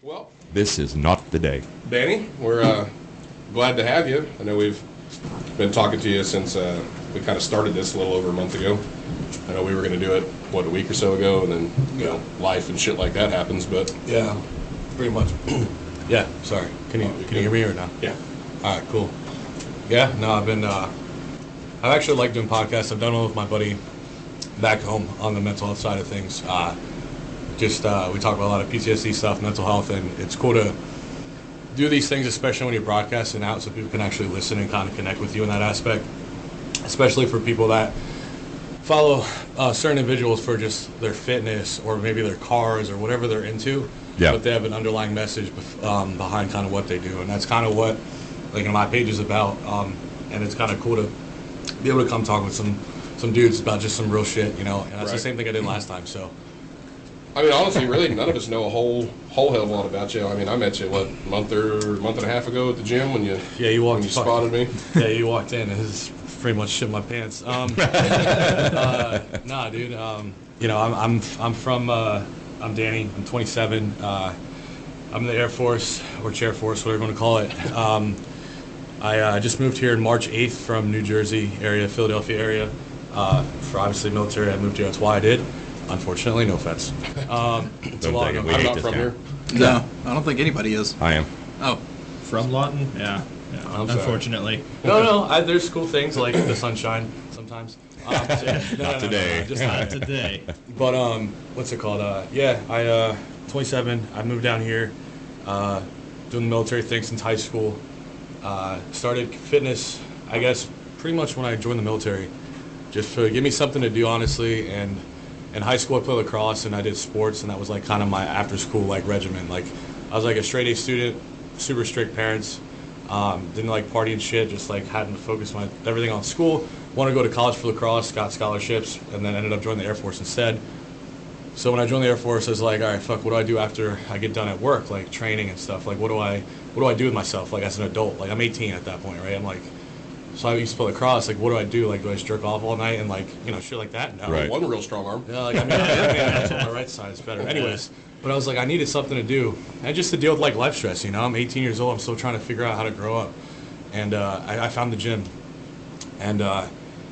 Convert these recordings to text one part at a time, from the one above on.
Well, This is not the day. Danny, we're glad to have you. I know we've been talking to you since we kind of started this a little over a month ago. I know we were going to do it, a week or so ago, and then, life and shit like that happens, but... Yeah, pretty much. Yeah, sorry. Can you hear me or no? Yeah. All right, cool. Yeah, no, I've actually liked doing podcasts. I've done one with my buddy back home on the mental health side of things. We talk about a lot of PTSD stuff, mental health, and it's cool to do these things, especially when you're broadcasting out, so people can actually listen and kind of connect with you in that aspect, especially for people that follow certain individuals for just their fitness or maybe their cars or whatever they're into, but they have an underlying message behind kind of what they do, and that's kind of what my page is about, and it's kind of cool to be able to come talk with some dudes about just some real shit, and that's the same thing I did last time, so. I mean, honestly, really, none of us know a whole hell of a lot about you. I mean, I met you, a month and a half ago at the gym when you spotted me. Yeah, you walked in, and this is pretty much shit my pants. Nah, dude. I'm Danny. I'm 27. I'm in the Air Force, or Chair Force, whatever you want to call it. I just moved here in March 8th from New Jersey area, Philadelphia area. For obviously military, I moved here. That's why I did. Unfortunately, no offense. It's a lot. I'm not from here. No, I don't think anybody is. I am. Oh. From Lawton? Yeah. Unfortunately. No. There's cool things like the sunshine sometimes. Not today. Just Not today. But what's it called? I 27. I moved down here, doing the military thing since high school. Started fitness, I guess, pretty much when I joined the military, just to give me something to do, honestly. And in high school, I played lacrosse and I did sports, and that was kind of my after-school regimen. I was a straight A student, super strict parents, didn't like partying shit, just had to focus everything on school. Wanted to go to college for lacrosse, got scholarships, and then ended up joining the Air Force instead. So when I joined the Air Force, I was like, all right, fuck, what do I do after I get done at work, training and stuff? What do I do with myself, as an adult? I'm 18 at that point, right? So I used to play lacrosse. What do I do? Do I just jerk off all night and shit like that? No. Right. One real strong arm. Yeah, that's on my right side. It's better. Anyways, but I was I needed something to do, and just to deal with life stress. I'm 18 years old. I'm still trying to figure out how to grow up, and I found the gym, and I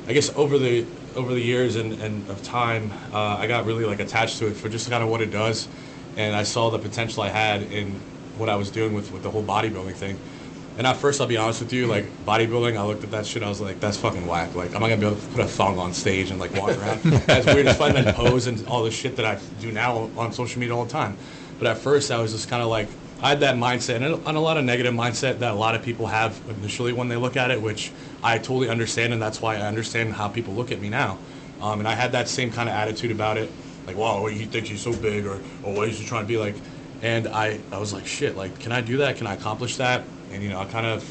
guess over the years and of time, I got really attached to it for just kind of what it does, and I saw the potential I had in what I was doing with the whole bodybuilding thing. And at first, I'll be honest with you, bodybuilding, I looked at that shit, I was like, that's fucking whack. I'm not gonna be able to put a thong on stage and walk around as weird as fun and pose and all the shit that I do now on social media all the time. But at first, I was just kind of I had that mindset, and a lot of negative mindset that a lot of people have initially when they look at it, which I totally understand, and that's why I understand how people look at me now. And I had that same kind of attitude about it, wow, he thinks he's so big, or what is he trying to be like? And I was like, shit, can I do that? Can I accomplish that? And, I kind of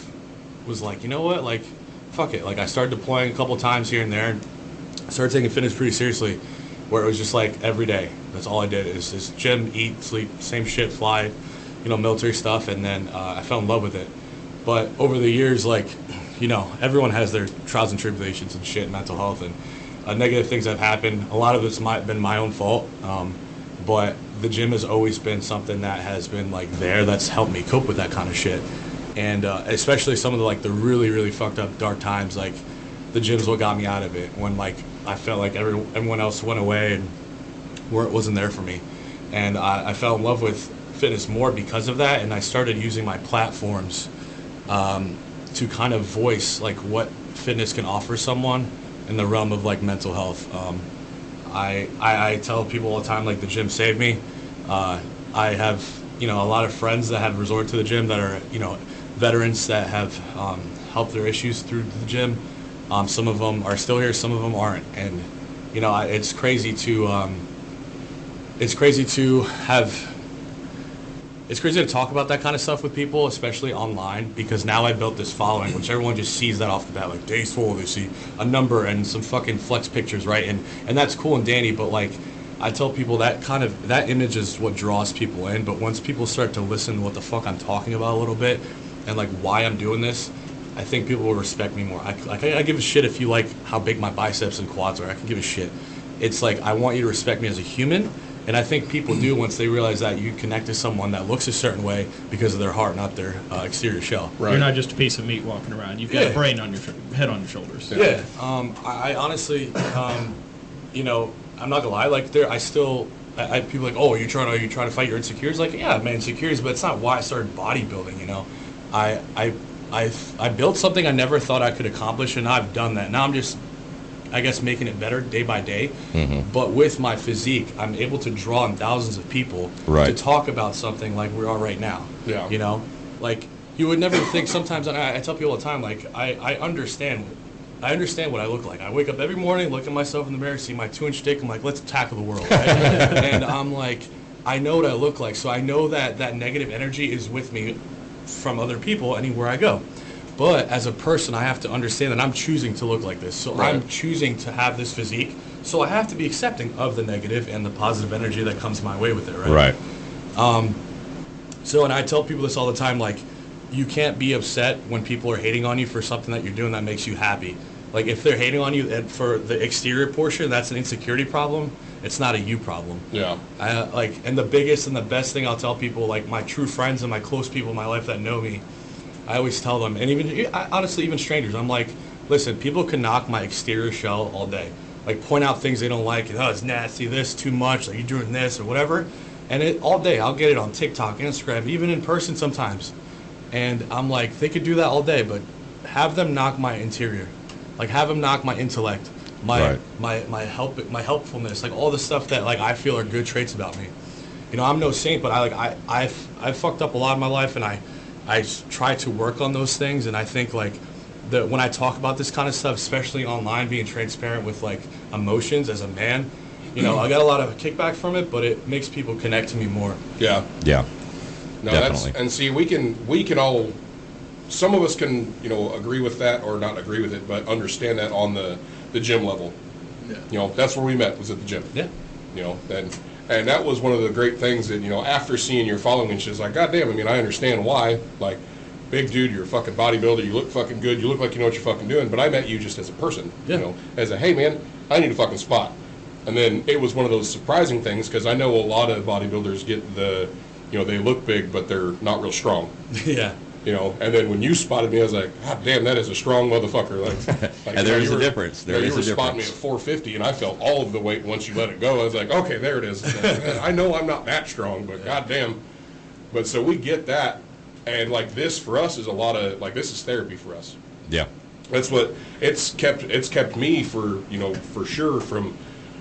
was you know what, fuck it. I started deploying a couple times here and there, and I started taking fitness pretty seriously, where it was just every day. That's all I did is gym, eat, sleep, same shit, fly, military stuff, and then I fell in love with it. But over the years, everyone has their trials and tribulations and shit, mental health, and negative things have happened. A lot of it's been my own fault, but the gym has always been something that has been there, that's helped me cope with that kind of shit. And especially some of the really, really fucked up dark times, the gym's what got me out of it, when I felt like everyone else went away and where it wasn't there for me. And I fell in love with fitness more because of that, and I started using my platforms to kind of voice what fitness can offer someone in the realm of mental health. I tell people all the time the gym saved me. I have a lot of friends that have resorted to the gym that are veterans that have helped their issues through the gym. Some of them are still here, some of them aren't, and it's crazy to talk about that kind of stuff with people, especially online, because now I built this following, which everyone just sees that off the bat, Dannyswole, they see a number and some fucking flex pictures, right? And that's cool and dandy, but I tell people that image is what draws people in, but once people start to listen to what the fuck I'm talking about a little bit, and why I'm doing this, I think people will respect me more. I give a shit if you like how big my biceps and quads are. I can give a shit. It's I want you to respect me as a human, And I think people do once they realize that you connect to someone that looks a certain way because of their heart, not their exterior shell. Right. You're not just a piece of meat walking around. You've got a brain on your head on your shoulders. Yeah. I honestly, you know, I'm not gonna lie. Like people are like, oh, are you trying to fight your insecurities? Like, yeah, man, insecurities, but it's not why I started bodybuilding. You know, I built something I never thought I could accomplish, and I've done that. Now I'm just, I guess, making it better day by day. But with my physique, I'm able to draw in thousands of people to talk about something like we are right now. Yeah. You know, like you would never think. Sometimes I tell people all the time, like I understand what I look like. I wake up every morning, look at myself in the mirror, see my 2-inch dick. I'm like, let's tackle the world. Right? And I'm like, I know what I look like, so I know that negative energy is with me from other people anywhere I go. But as a person, I have to understand that I'm choosing to look like this. So I'm choosing to have this physique. So I have to be accepting of the negative and the positive energy that comes my way with it, right? Right. So, and I tell people this all the time, like, you can't be upset when people are hating on you for something that you're doing that makes you happy. Like, if they're hating on you for the exterior portion, that's an insecurity problem. It's not a you problem. Yeah. And the biggest and the best thing I'll tell people, like my true friends and my close people in my life that know me, I always tell them, and honestly, even strangers, I'm like, listen, people can knock my exterior shell all day. Like, point out things they don't like, oh, it's nasty, this, too much, like, you're doing this, or whatever. And all day, I'll get it on TikTok, Instagram, even in person sometimes. And I'm like, they could do that all day, but have them knock my interior. Like, have them knock my intellect, my helpfulness, like, all the stuff that, like, I feel are good traits about me. You know, I'm no saint, but I've fucked up a lot in my life, and I try to work on those things, and I think, like, when I talk about this kind of stuff, especially online, being transparent with, like, emotions as a man, you know, I got a lot of kickback from it, but it makes people connect to me more. Yeah. Yeah. No, Definitely. and see, we can all, some of us can, you know, agree with that or not agree with it, but understand that on the gym level. Yeah. You know, that's where we met, was at the gym. Yeah. You know, and that was one of the great things that, you know, after seeing your following, she's like, God damn, I mean, I understand why. Like, big dude, you're a fucking bodybuilder, you look fucking good, you look like you know what you're fucking doing, but I met you just as a person. Yeah. You know, as a, hey man, I need a fucking spot. And then it was one of those surprising things, because I know a lot of bodybuilders get the, you know, they look big, but they're not real strong. Yeah. You know, and then when you spotted me, I was like, God damn, that is a strong motherfucker. Like And there is a difference. There is a difference. You were spotting me at 450, and I felt all of the weight once you let it go. I was like, okay, there it is. I know I'm not that strong, but goddamn. But so we get that, and like this for us is a lot of, like, this is therapy for us. Yeah. That's what it's kept me for, you know, for sure from.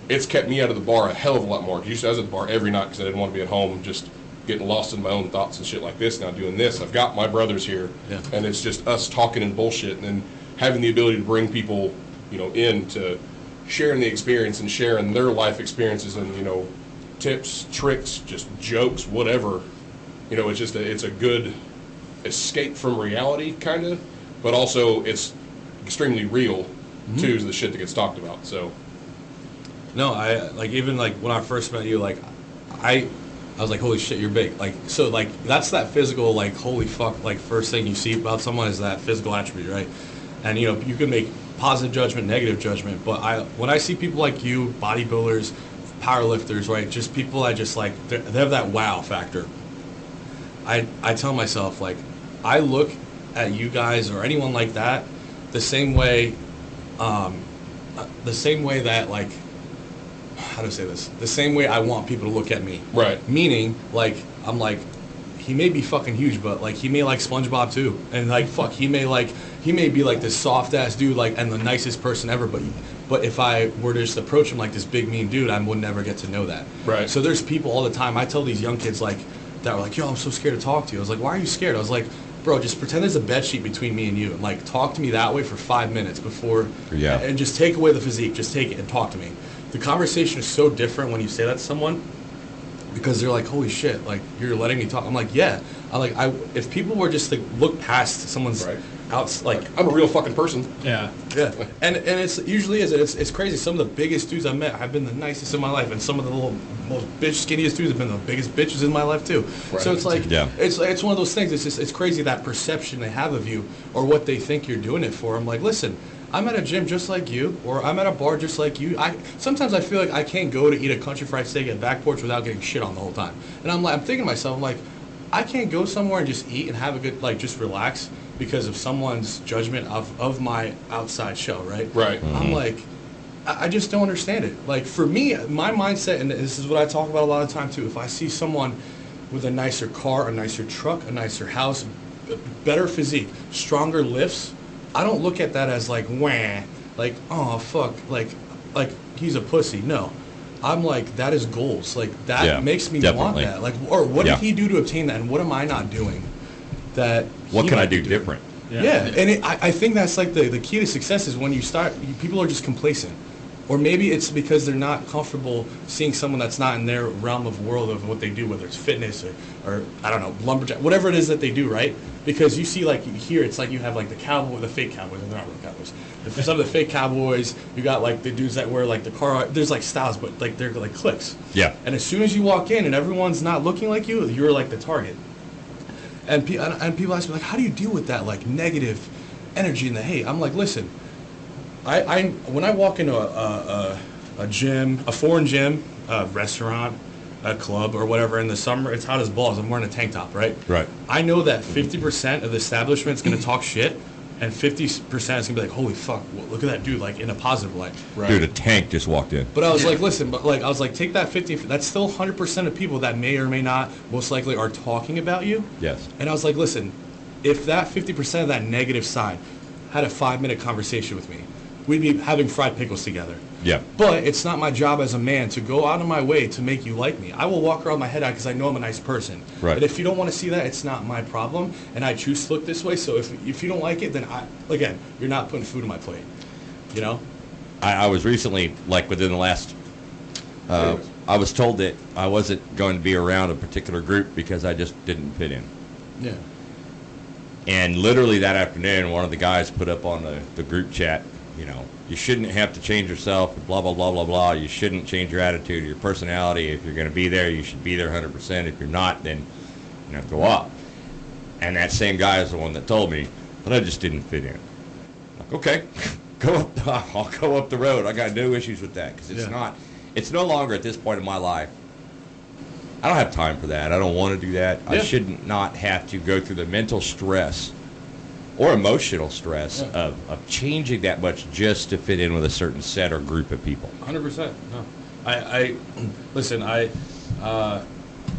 It's kept me out of the bar a hell of a lot more. Because I was at the bar every night because I didn't want to be at home just getting lost in my own thoughts and shit like this. Now doing this, I've got my brothers here, and it's just us talking and bullshit, and then having the ability to bring people, you know, in to sharing the experience and sharing their life experiences and, you know, tips, tricks, just jokes, whatever. You know, it's just it's a good escape from reality, kind of, but also it's extremely real too, to the shit that gets talked about. So. No, I like, even like when I first met you, like I was like, holy shit, you're big. Like, so like that's that physical, like, holy fuck, like first thing you see about someone is that physical attribute, right? And you know, you can make positive judgment, negative judgment, but when I see people like you, bodybuilders, powerlifters, right, just people I just like, they have that wow factor. I tell myself, like, I look at you guys or anyone like that the same way that, like, how do I say this? The same way I want people to look at me. Right. Meaning, like, I'm like, he may be fucking huge, but like he may like SpongeBob too, and like fuck, he may be like this soft ass dude, like, and the nicest person ever. But if I were to just approach him like this big mean dude, I would never get to know that. Right. So there's people all the time. I tell these young kids like that were like, yo, I'm so scared to talk to you. I was like, why are you scared? I was like, bro, just pretend there's a bed sheet between me and you, and like talk to me that way for 5 minutes before, and just take away the physique, just take it and talk to me. The conversation is so different when you say that to someone, because they're like, holy shit, like, you're letting me talk. I'm like, yeah. If people were just to look past someone's like, I'm a real fucking person. Yeah. Yeah. And it's usually it's crazy. Some of the biggest dudes I've met have been the nicest in my life, and some of the little most skinniest dudes have been the biggest bitches in my life too. Right. So it's like, it's one of those things. It's crazy, that perception they have of you or what they think you're doing it for. I'm like, listen, I'm at a gym just like you, or I'm at a bar just like you. Sometimes I feel like I can't go to eat a country fried steak at back porch without getting shit on the whole time. And I'm thinking to myself, I'm like, I can't go somewhere and just eat and have a good, like, just relax because of someone's judgment of my outside show, right? Right. I'm like, I just don't understand it. Like, for me, my mindset, and this is what I talk about a lot of the time too, if I see someone with a nicer car, a nicer truck, a nicer house, better physique, stronger lifts, I don't look at that as like, wah, like, oh, fuck, like he's a pussy. No. I'm like, that is goals. Like, that makes me definitely. want that. Like, or what did he do to obtain that, and what am I not doing that What he can I might be do doing? different? Yeah, and I think that's like the key to success is when you start, people are just complacent. Or maybe it's because they're not comfortable seeing someone that's not in their realm of world of what they do, whether it's fitness or I don't know, lumberjack, whatever it is that they do, right? Because you see, like, here, it's like you have, like, the fake cowboys, they're not real cowboys. Some of the fake cowboys, you got, like, the dudes that wear, like, the car, there's, like, styles, but, like, they're, like, cliques. Yeah. And as soon as you walk in and everyone's not looking like you, you're, like, the target. And people ask me, like, how do you deal with that, like, negative energy and the hate? I'm like, listen, when I walk into a gym, a foreign gym, a restaurant, a club, or whatever, in the summer, it's hot as balls. I'm wearing a tank top, right? Right. I know that 50% of the establishment's going to talk shit, and 50% is going to be like, holy fuck, look at that dude, like, in a positive light. Right. Dude, a tank just walked in. But I was like, listen, but like, I was like, take that 50, that's still 100% of people that may or may not, most likely, are talking about you. Yes. And I was like, listen, if that 50% of that negative side had a 5-minute conversation with me, we'd be having fried pickles together. Yeah. But it's not my job as a man to go out of my way to make you like me. I will walk around my head out because I know I'm a nice person. Right. And if you don't want to see that, it's not my problem. And I choose to look this way. So if you don't like it, then again, you're not putting food on my plate. You know? I was recently, like within the last, I was told that I wasn't going to be around a particular group because I just didn't fit in. Yeah. And literally that afternoon, one of the guys put up on the group chat, you know, you shouldn't have to change yourself, blah, blah, blah, blah, blah. You shouldn't change your attitude or your personality. If you're going to be there, you should be there 100%. If you're not, then, you know, go up. And that same guy is the one that told me, but I just didn't fit in. Like, okay, go up. I'll go up the road. I got no issues with that because it's no longer at this point in my life. I don't have time for that. I don't want to do that. Yeah. I should not have to go through the mental stress or emotional stress of changing that much just to fit in with a certain set or group of people. 100%. No. I listen,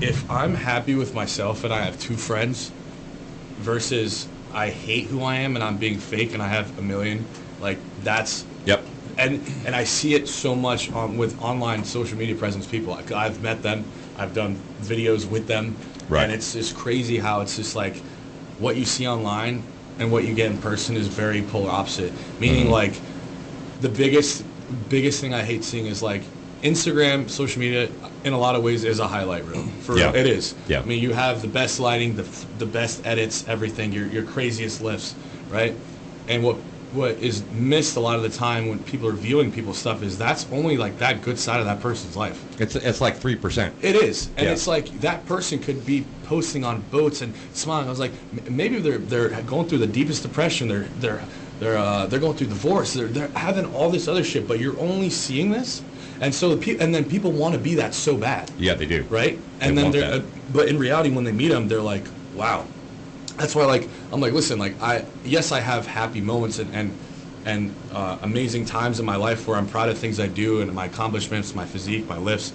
if I'm happy with myself and I have 2 friends versus I hate who I am and I'm being fake and I have a million, like, that's... Yep. And I see it so much with online social media presence people. I've met them. I've done videos with them. Right. And it's just crazy how it's just like what you see online and what you get in person is very polar opposite. Meaning, like, the biggest thing I hate seeing is, like, Instagram, social media, in a lot of ways, is a highlight reel. For real, it is. Yeah. I mean, you have the best lighting, the best edits, everything, your craziest lifts, right? And what is missed a lot of the time when people are viewing people's stuff is that's only, like, that good side of that person's life. It's like 3%. It is, and Yeah. it's like that person could be posting on boats and smiling. I was like, maybe they're going through the deepest depression. They're going through divorce. They're having all this other shit, but you're only seeing this, and so and then people want to be that so bad. Yeah, they do. Right, and They then want that. but in reality, when they meet them, they're like, wow. That's why, like, I'm like, listen, like, I have happy moments and amazing times in my life where I'm proud of things I do and my accomplishments, my physique, my lifts,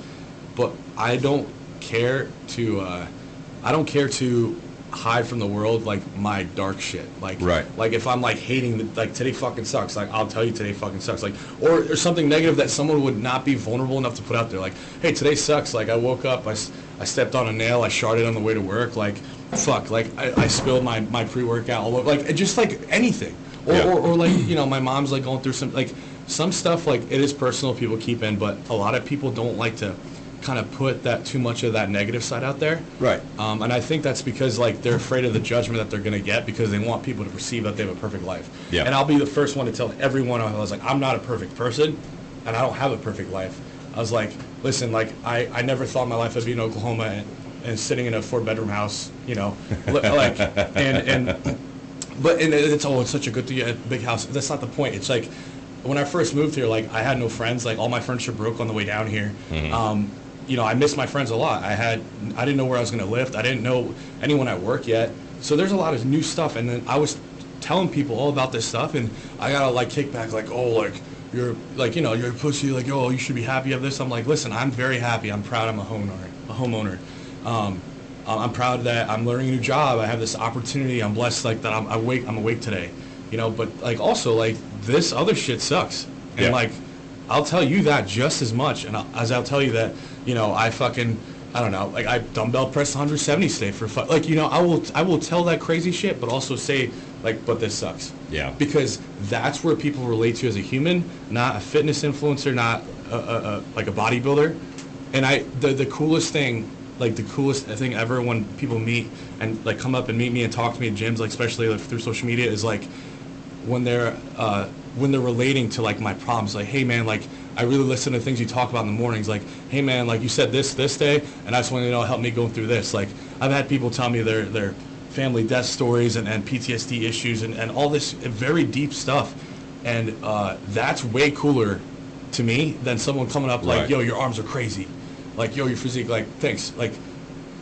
but I don't care to hide from the world, like, my dark shit. Like, Right. Like, if I'm, like, hating, like, today fucking sucks, like, I'll tell you today fucking sucks. Like, or something negative that someone would not be vulnerable enough to put out there. Like, hey, today sucks. Like, I woke up, I stepped on a nail, I sharded on the way to work. Like, fuck, like, I spilled my pre-workout all over. Like, just, like, anything. Or like, you know, my mom's, like, going through some stuff, like, it is personal, people keep in, but a lot of people don't like to kind of put that too much of that negative side out there. Right. And I think that's because, like, they're afraid of the judgment that they're going to get because they want people to perceive that they have a perfect life. Yeah. And I'll be the first one to tell everyone, I was like, I'm not a perfect person, and I don't have a perfect life. I was like, listen, like, I never thought in my life I'd be in Oklahoma and sitting in a 4-bedroom house, you know, like, and But and it's such a good thing, a big house. That's not the point. It's like when I first moved here, like I had no friends. Like all my furniture broke on the way down here. You know, I missed my friends a lot. I didn't know where I was going to live. I didn't know anyone at work yet. So there's a lot of new stuff. And then I was telling people all about this stuff, and I got like kickback, like, oh, like you're like, you know, you're a pussy, like, oh, you should be happy of this. I'm like, listen, I'm very happy. I'm proud. I'm a homeowner. I'm proud that I'm learning a new job. I have this opportunity. I'm blessed, like that. I'm awake today, you know. But like also like this other shit sucks, and like I'll tell you that just as much, and as I'll tell you that, you know, I don't know, like I dumbbell pressed 170 today for fun. Like, you know, I will tell that crazy shit, but also say like, but this sucks. Yeah. Because that's where people relate to you as a human, not a fitness influencer, not like a bodybuilder. And the coolest thing. Like the coolest thing ever when people meet and like come up and meet me and talk to me at gyms, like especially like through social media, is like when they're relating to like my problems. Like, hey man, like I really listen to things you talk about in the mornings. Like, hey man, like you said this day, and I just want you to know, help me go through this. Like I've had people tell me their family death stories and PTSD issues and all this very deep stuff, and that's way cooler to me than someone coming up like, yo, your arms are crazy. Like, yo, your physique, like, thanks. Like,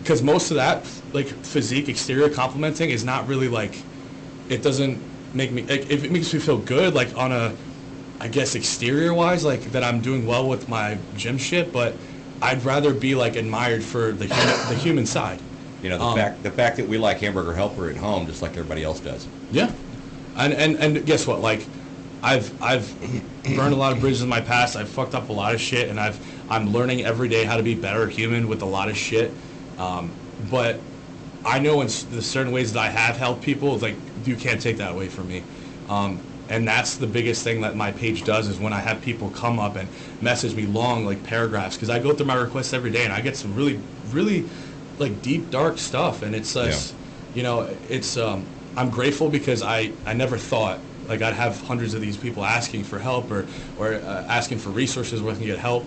because most of that, like, physique, exterior complimenting is not really, like, it doesn't make me, like, if it makes me feel good, like, on a, I guess, exterior-wise, like, that I'm doing well with my gym shit, but I'd rather be, like, admired for the human side. You know, the fact that we like Hamburger Helper at home just like everybody else does. Yeah. And guess what? Like, I've burned a lot of bridges in my past. I've fucked up a lot of shit, and I'm learning every day how to be a better human with a lot of shit. But I know in the certain ways that I have helped people, like, you can't take that away from me. And that's the biggest thing that my page does, is when I have people come up and message me long, like, paragraphs, because I go through my requests every day, and I get some really, really, like, deep, dark stuff. And it's, you know, it's, I'm grateful because I never thought, like, I'd have hundreds of these people asking for help or asking for resources where I can get help.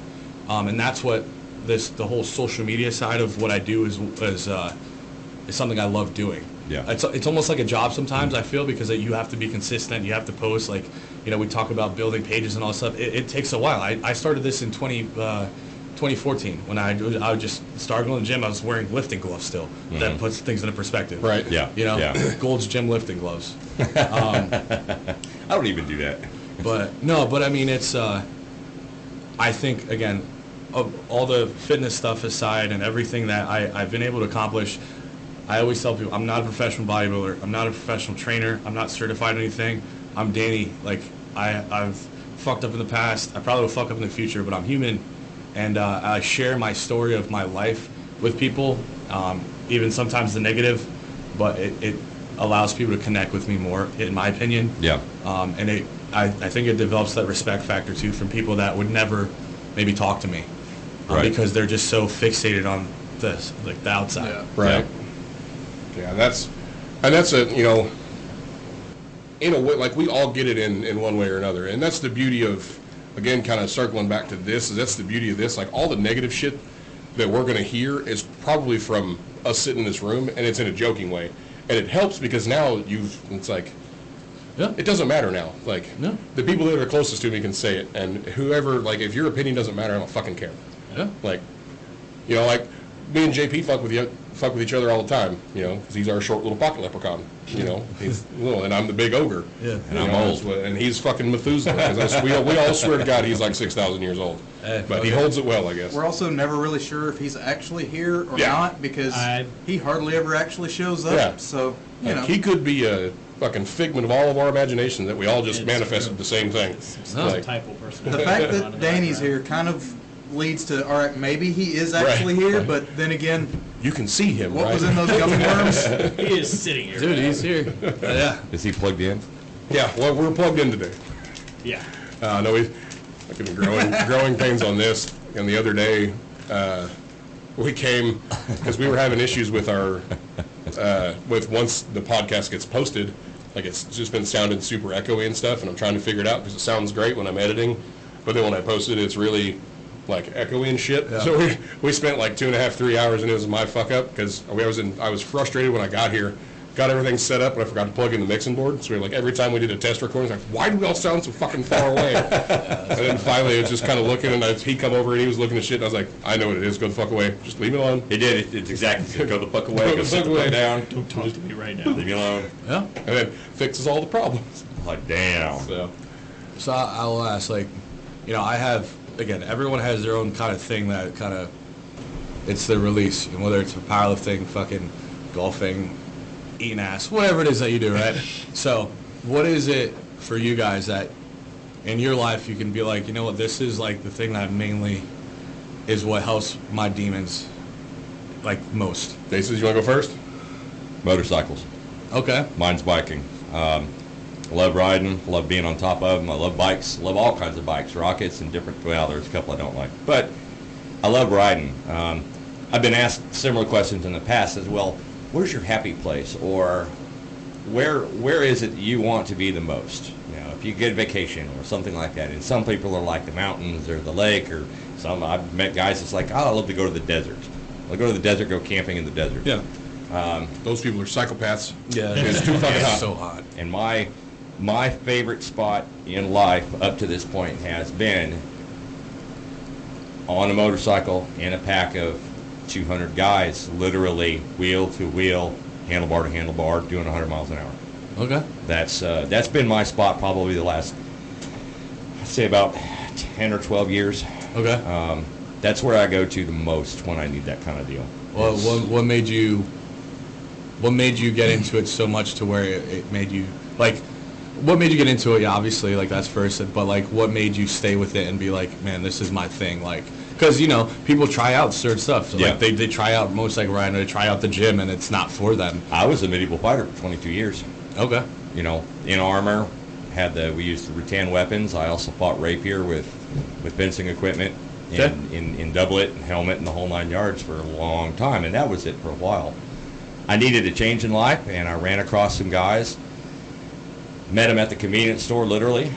And that's what the whole social media side of what I do is something I love doing. Yeah. It's almost like a job sometimes, I feel, because you have to be consistent. You have to post, like, you know, we talk about building pages and all that stuff. It takes a while. I started this in 2014 when I would just start going to the gym. I was wearing lifting gloves still. Mm-hmm. That puts things into perspective. Right. Yeah. You know, Gold's Gym lifting gloves. I don't even do that. But I mean, it's, I think, again, of all the fitness stuff aside and everything that I've been able to accomplish, I always tell people, I'm not a professional bodybuilder. I'm not a professional trainer. I'm not certified in anything. I'm Danny. Like, I've fucked up in the past. I probably will fuck up in the future, but I'm human. And I share my story of my life with people, even sometimes the negative, but it allows people to connect with me more, in my opinion. Yeah. And I think it develops that respect factor, too, from people that would never maybe talk to me. Because they're just so fixated on this, like the outside. Yeah. Right. Yeah, that's a, you know, in a way, like, we all get it in one way or another. And that's the beauty of, again, kind of circling back to this, that's the beauty of this. Like, all the negative shit that we're going to hear is probably from us sitting in this room, and it's in a joking way. And it helps because now it's like, it doesn't matter now. Like, the people that are closest to me can say it, and whoever, like, if your opinion doesn't matter, I don't fucking care. Yeah. Like, you know, like, me and JP fuck with each other all the time, you know, because he's our short little pocket leprechaun, you know. He's little, and I'm the big ogre. Yeah. And I'm old. And he's fucking Methuselah. We all swear to God he's like 6,000 years old. But he holds it well, I guess. We're also never really sure if he's actually here or not, because he hardly ever actually shows up. Yeah. So, you know. He could be a fucking figment of all of our imagination that we all just manifested the same thing. Like, type of person. The fact that Danny's here kind of leads to, all right, maybe he is actually here, but then again, you can see him. What was in those gummy worms? He is sitting here. Dude, he's here. Yeah. Is he plugged in? Yeah. Well, we're plugged in today. Yeah. No, we've been growing pains on this. And the other day, we came because we were having issues with our with once the podcast gets posted, like, it's just been sounding super echoey and stuff, and I'm trying to figure it out because it sounds great when I'm editing, but then when I post it, it's really like echoey and shit. Yeah. So we spent like 2.5, 3 hours, and it was my fuck up because I was frustrated when I got here, got everything set up, but I forgot to plug in the mixing board. So we were like, every time we did a test recording, it's like, why do we all sound so fucking far away? And then finally, it was just kind of looking, and he come over and he was looking at shit, and I was like, I know what it is. Go the fuck away. Just leave me alone. It did. It's exactly. Go the fuck away. Go sit the fuck down. Don't talk to me right now. Leave me alone. Yeah. And then fixes all the problems. Like, damn. So I'll ask, like, you know, I have, again, everyone has their own kind of thing that kind of, it's their release, and whether it's powerlifting, fucking golfing, eating ass, whatever it is that you do, right? So what is it for you guys that in your life you can be like, you know what, this is like the thing that mainly is what helps my demons like most? Faces, you want to go first? Motorcycles. Okay. Mine's biking. I love riding, love being on top of them. I love bikes, love all kinds of bikes, rockets and different, well, there's a couple I don't like. But I love riding. I've been asked similar questions in the past as well. Where's your happy place? Or where is it you want to be the most? You know, if you get a vacation or something like that. And some people are like the mountains or the lake, or some, I've met guys that's like, oh, I love to go to the desert. I'll go to the desert, go camping in the desert. Yeah. Those people are psychopaths. Yeah. It's too fucking hot. So hot. And my favorite spot in life up to this point has been on a motorcycle in a pack of 200 guys, literally wheel to wheel, handlebar to handlebar, doing 100 miles an hour. Okay. That's been my spot probably the last, I'd say about 10 or 12 years. Okay. That's where I go to the most when I need that kind of deal. Well, what made you get into it so much to where it made you, like, what made you get into it? Yeah, obviously, like, that's first, but, like, what made you stay with it and be like, man, this is my thing? Like, because, you know, people try out certain stuff. So, Yeah. like, they try out motorcycle riding, or they try out the gym, and it's not for them. I was a medieval fighter for 22 years. Okay. You know, in armor, we used the rattan weapons. I also fought rapier with fencing equipment, and in doublet and helmet and the whole 9 yards for a long time, and that was it for a while. I needed a change in life, and I ran across some guys, met them at the convenience store, literally.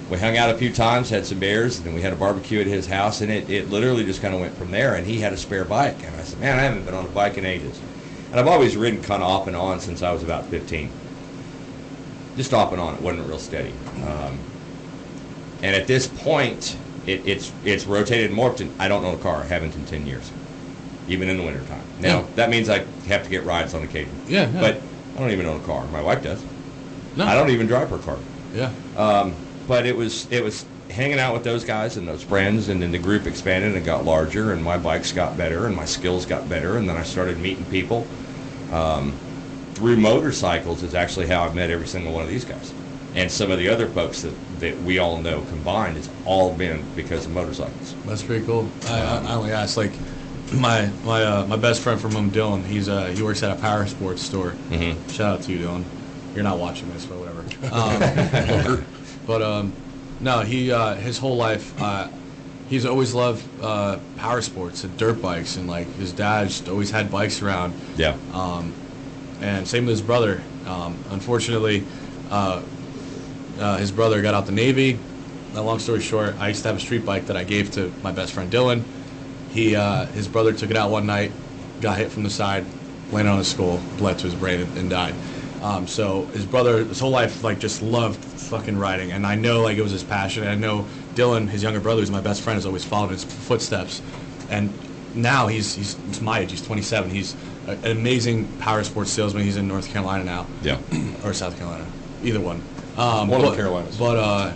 We hung out a few times, had some beers, and then we had a barbecue at his house, and it literally just kind of went from there, and he had a spare bike, and I said, man, I haven't been on a bike in ages. And I've always ridden kind of off and on since I was about 15. Just off and on, it wasn't real steady. And at this point, it's rotated and morphed, and I don't own a car. I haven't in 10 years, even in the wintertime. Now, that means I have to get rides on occasion. Yeah. But I don't even own a car. My wife does. No. I don't even drive her car. Yeah. But it was hanging out with those guys and those friends, and then the group expanded and got larger, and my bikes got better, and my skills got better, and then I started meeting people. Through motorcycles is actually how I've met every single one of these guys. And some of the other folks that we all know combined, it's all been because of motorcycles. That's pretty cool. I only asked, like, my best friend from home, Dylan, he works at a power sports store. Mm-hmm. Shout out to you, Dylan. You're not watching this, but whatever. But no, he his whole life he's always loved power sports and dirt bikes, and like his dad just always had bikes around. Yeah. And same with his brother. Unfortunately, his brother got out the Navy. Long story short, I used to have a street bike that I gave to my best friend Dylan. His brother took it out one night, got hit from the side, landed on his skull, bled to his brain, and died. So his brother, his whole life, like, just loved fucking riding, and I know, like, it was his passion. And I know Dylan, his younger brother, who's my best friend, has always followed his footsteps. And now he's my age. He's 27. He's an amazing power sports salesman. He's in North Carolina now. Yeah. Or South Carolina, either one. One of the Carolinas. But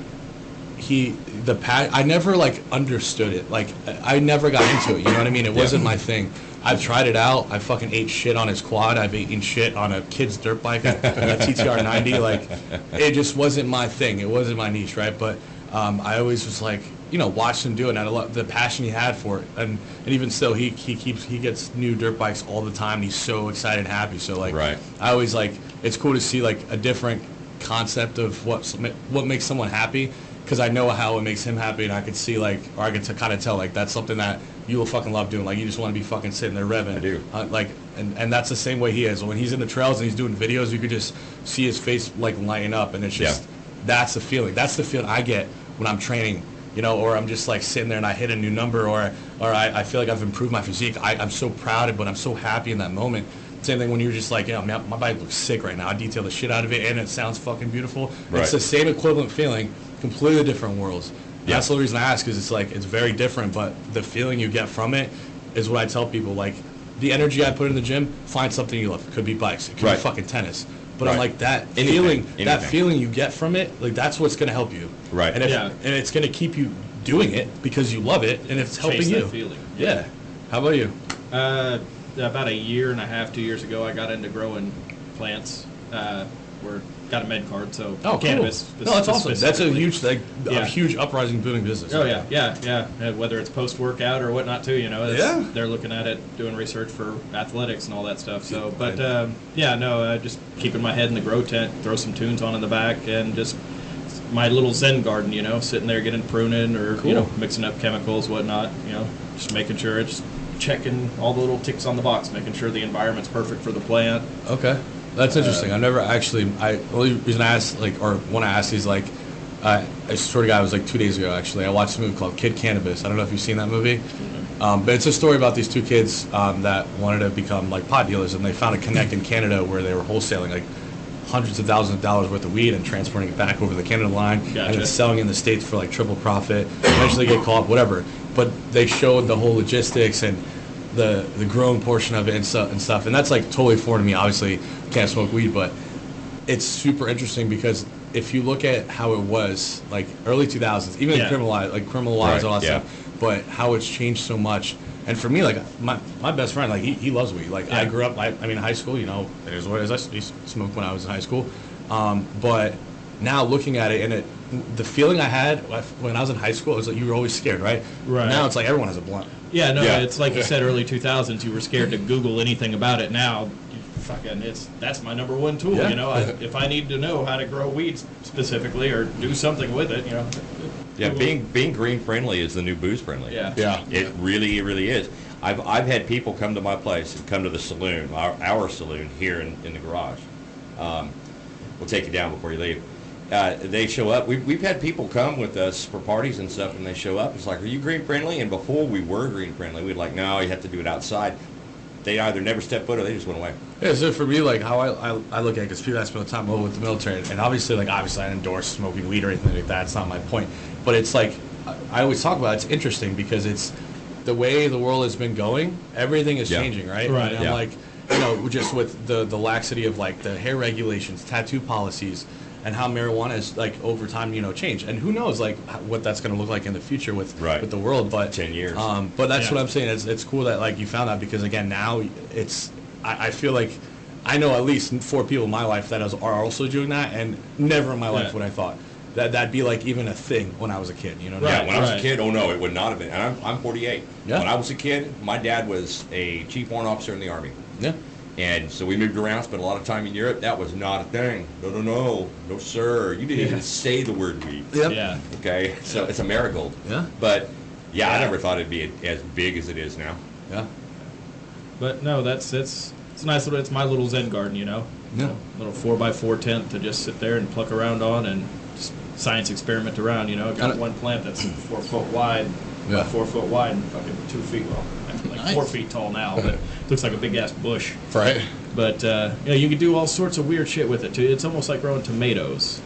I never, like, understood it. Like, I never got into it. You know what I mean? It wasn't my thing. I've tried it out. I fucking ate shit on his quad. I've eaten shit on a kid's dirt bike, a TTR 90. Like, it just wasn't my thing. It wasn't my niche, right? But I always was like, you know, watched him do it, and I love the passion he had for it. And even still, he gets new dirt bikes all the time, and he's so excited and happy. So, like, right. I always, like, it's cool to see, like, a different concept of what makes someone happy, because I know how it makes him happy, and I could see, like, or I could kind of tell, like, that's something that you will fucking love doing. Like, you just want to be fucking sitting there revving. I do. And that's the same way he is. When he's in the trails and he's doing videos, you could just see his face, like, lighting up, and it's just, that's the feeling. That's the feeling I get when I'm training, you know, or I'm just, like, sitting there and I hit a new number, or I feel like I've improved my physique. I'm so proud of it, but I'm so happy in that moment. Same thing when you're just like, man, my bike looks sick right now. I detail the shit out of it, and it sounds fucking beautiful. Right. It's the same equivalent feeling, completely different worlds. Yeah. That's the reason I ask, is it's like, it's very different, but the feeling you get from it is what I tell people. Like, the energy I put in the gym, find something you love. It could be bikes. It could Right. be fucking tennis. But Right. I'm like, that Anything. feeling you get from it, like, that's what's going to help you. Right. And, and it's going to keep you doing it because you love it, and it's helping Chase you. that feeling. Yeah. How about you? About a year and a half, 2 years ago, I got into growing plants. Got a med card, so cannabis. Cool. No, that's awesome. That's a huge, a Yeah. huge uprising booming business. Oh yeah. Whether it's post-workout or whatnot too, Yeah. they're looking at it, doing research for athletics and all that stuff. So, but just keeping my head in the grow tent, throw some tunes on in the back, and just my little Zen garden, sitting there getting pruning or Cool. mixing up chemicals, whatnot. Just making sure it's checking all the little ticks on the box, making sure the environment's perfect for the plant. Okay. That's interesting. I've never actually. The only reason I asked, or when I asked, is I swear to God, it was 2 days ago. Actually, I watched a movie called Kid Cannabis. I don't know if you've seen that movie, but it's a story about these two kids that wanted to become pot dealers, and they found a connect in Canada where they were wholesaling hundreds of thousands of dollars worth of weed and transporting it back over the Canada line, Gotcha. and then selling in the States for triple profit. Eventually, they get caught, whatever. But they showed the whole logistics and the growing portion of it and stuff, and that's totally foreign to me. Obviously, can't smoke weed, but it's super interesting because if you look at how it was early 2000s, even criminalized Right, all that yeah. stuff, but how it's changed so much. And for me, my best friend, he loves weed. I grew up, in high school, it is what it is. I used to smoke when I was in high school, but now looking at it, and the feeling I had when I was in high school, it was you were always scared, right? Right. Now it's everyone has a blunt. Yeah, no, Yeah. it's like you said, early 2000s, you were scared to Google anything about it. Now, that's my number one tool. Yeah. If I need to know how to grow weeds specifically or do something with it, Yeah, Google. being green friendly is the new booze friendly. Yeah. Yeah. It really is. I've had people come to my place and come to the saloon, our saloon here in the garage. We'll take you down before you leave. They show up. We've had people come with us for parties and stuff, and they show up. It's are you green friendly? And before we were green friendly, we'd no, you have to do it outside. They either never stepped foot or they just went away. Yeah, so for me, how I look at it, because people ask me all the time, with the military, and obviously I don't endorse smoking weed or anything like that. It's not my point. But it's I always talk about it, it's interesting because it's the way the world has been going. Everything is changing, right? Right. And I'm just with the laxity of the hair regulations, tattoo policies, and how marijuana is over time changed, and who knows what that's going to look like in the future with the world. But 10 years. But that's what I'm saying. It's cool that you found that, because again now it's I feel I know at least 4 people in my life that are also doing that, and never in my life would I thought that'd be even a thing when I was a kid. Yeah, when I was a kid, oh no, it would not have been. And I'm 48. Yeah. When I was a kid, my dad was a chief warrant officer in the Army. Yeah. And so we moved around, spent a lot of time in Europe. That was not a thing. No, sir. You didn't even say the word weed. Yep. Yeah. Okay, so it's a marigold. Yeah. But I never thought it'd be as big as it is now. Yeah. But no, it's a nice little. It's my little Zen garden, Yeah. Little 4x4 tent to just sit there and pluck around on and just science experiment around. I've got one plant that's 4 foot wide, Yeah. 4 foot wide, and fucking 2 feet. Well, Nice. 4 feet tall now, but looks like a big ass bush. Right. But you can do all sorts of weird shit with it too. It's almost like growing tomatoes.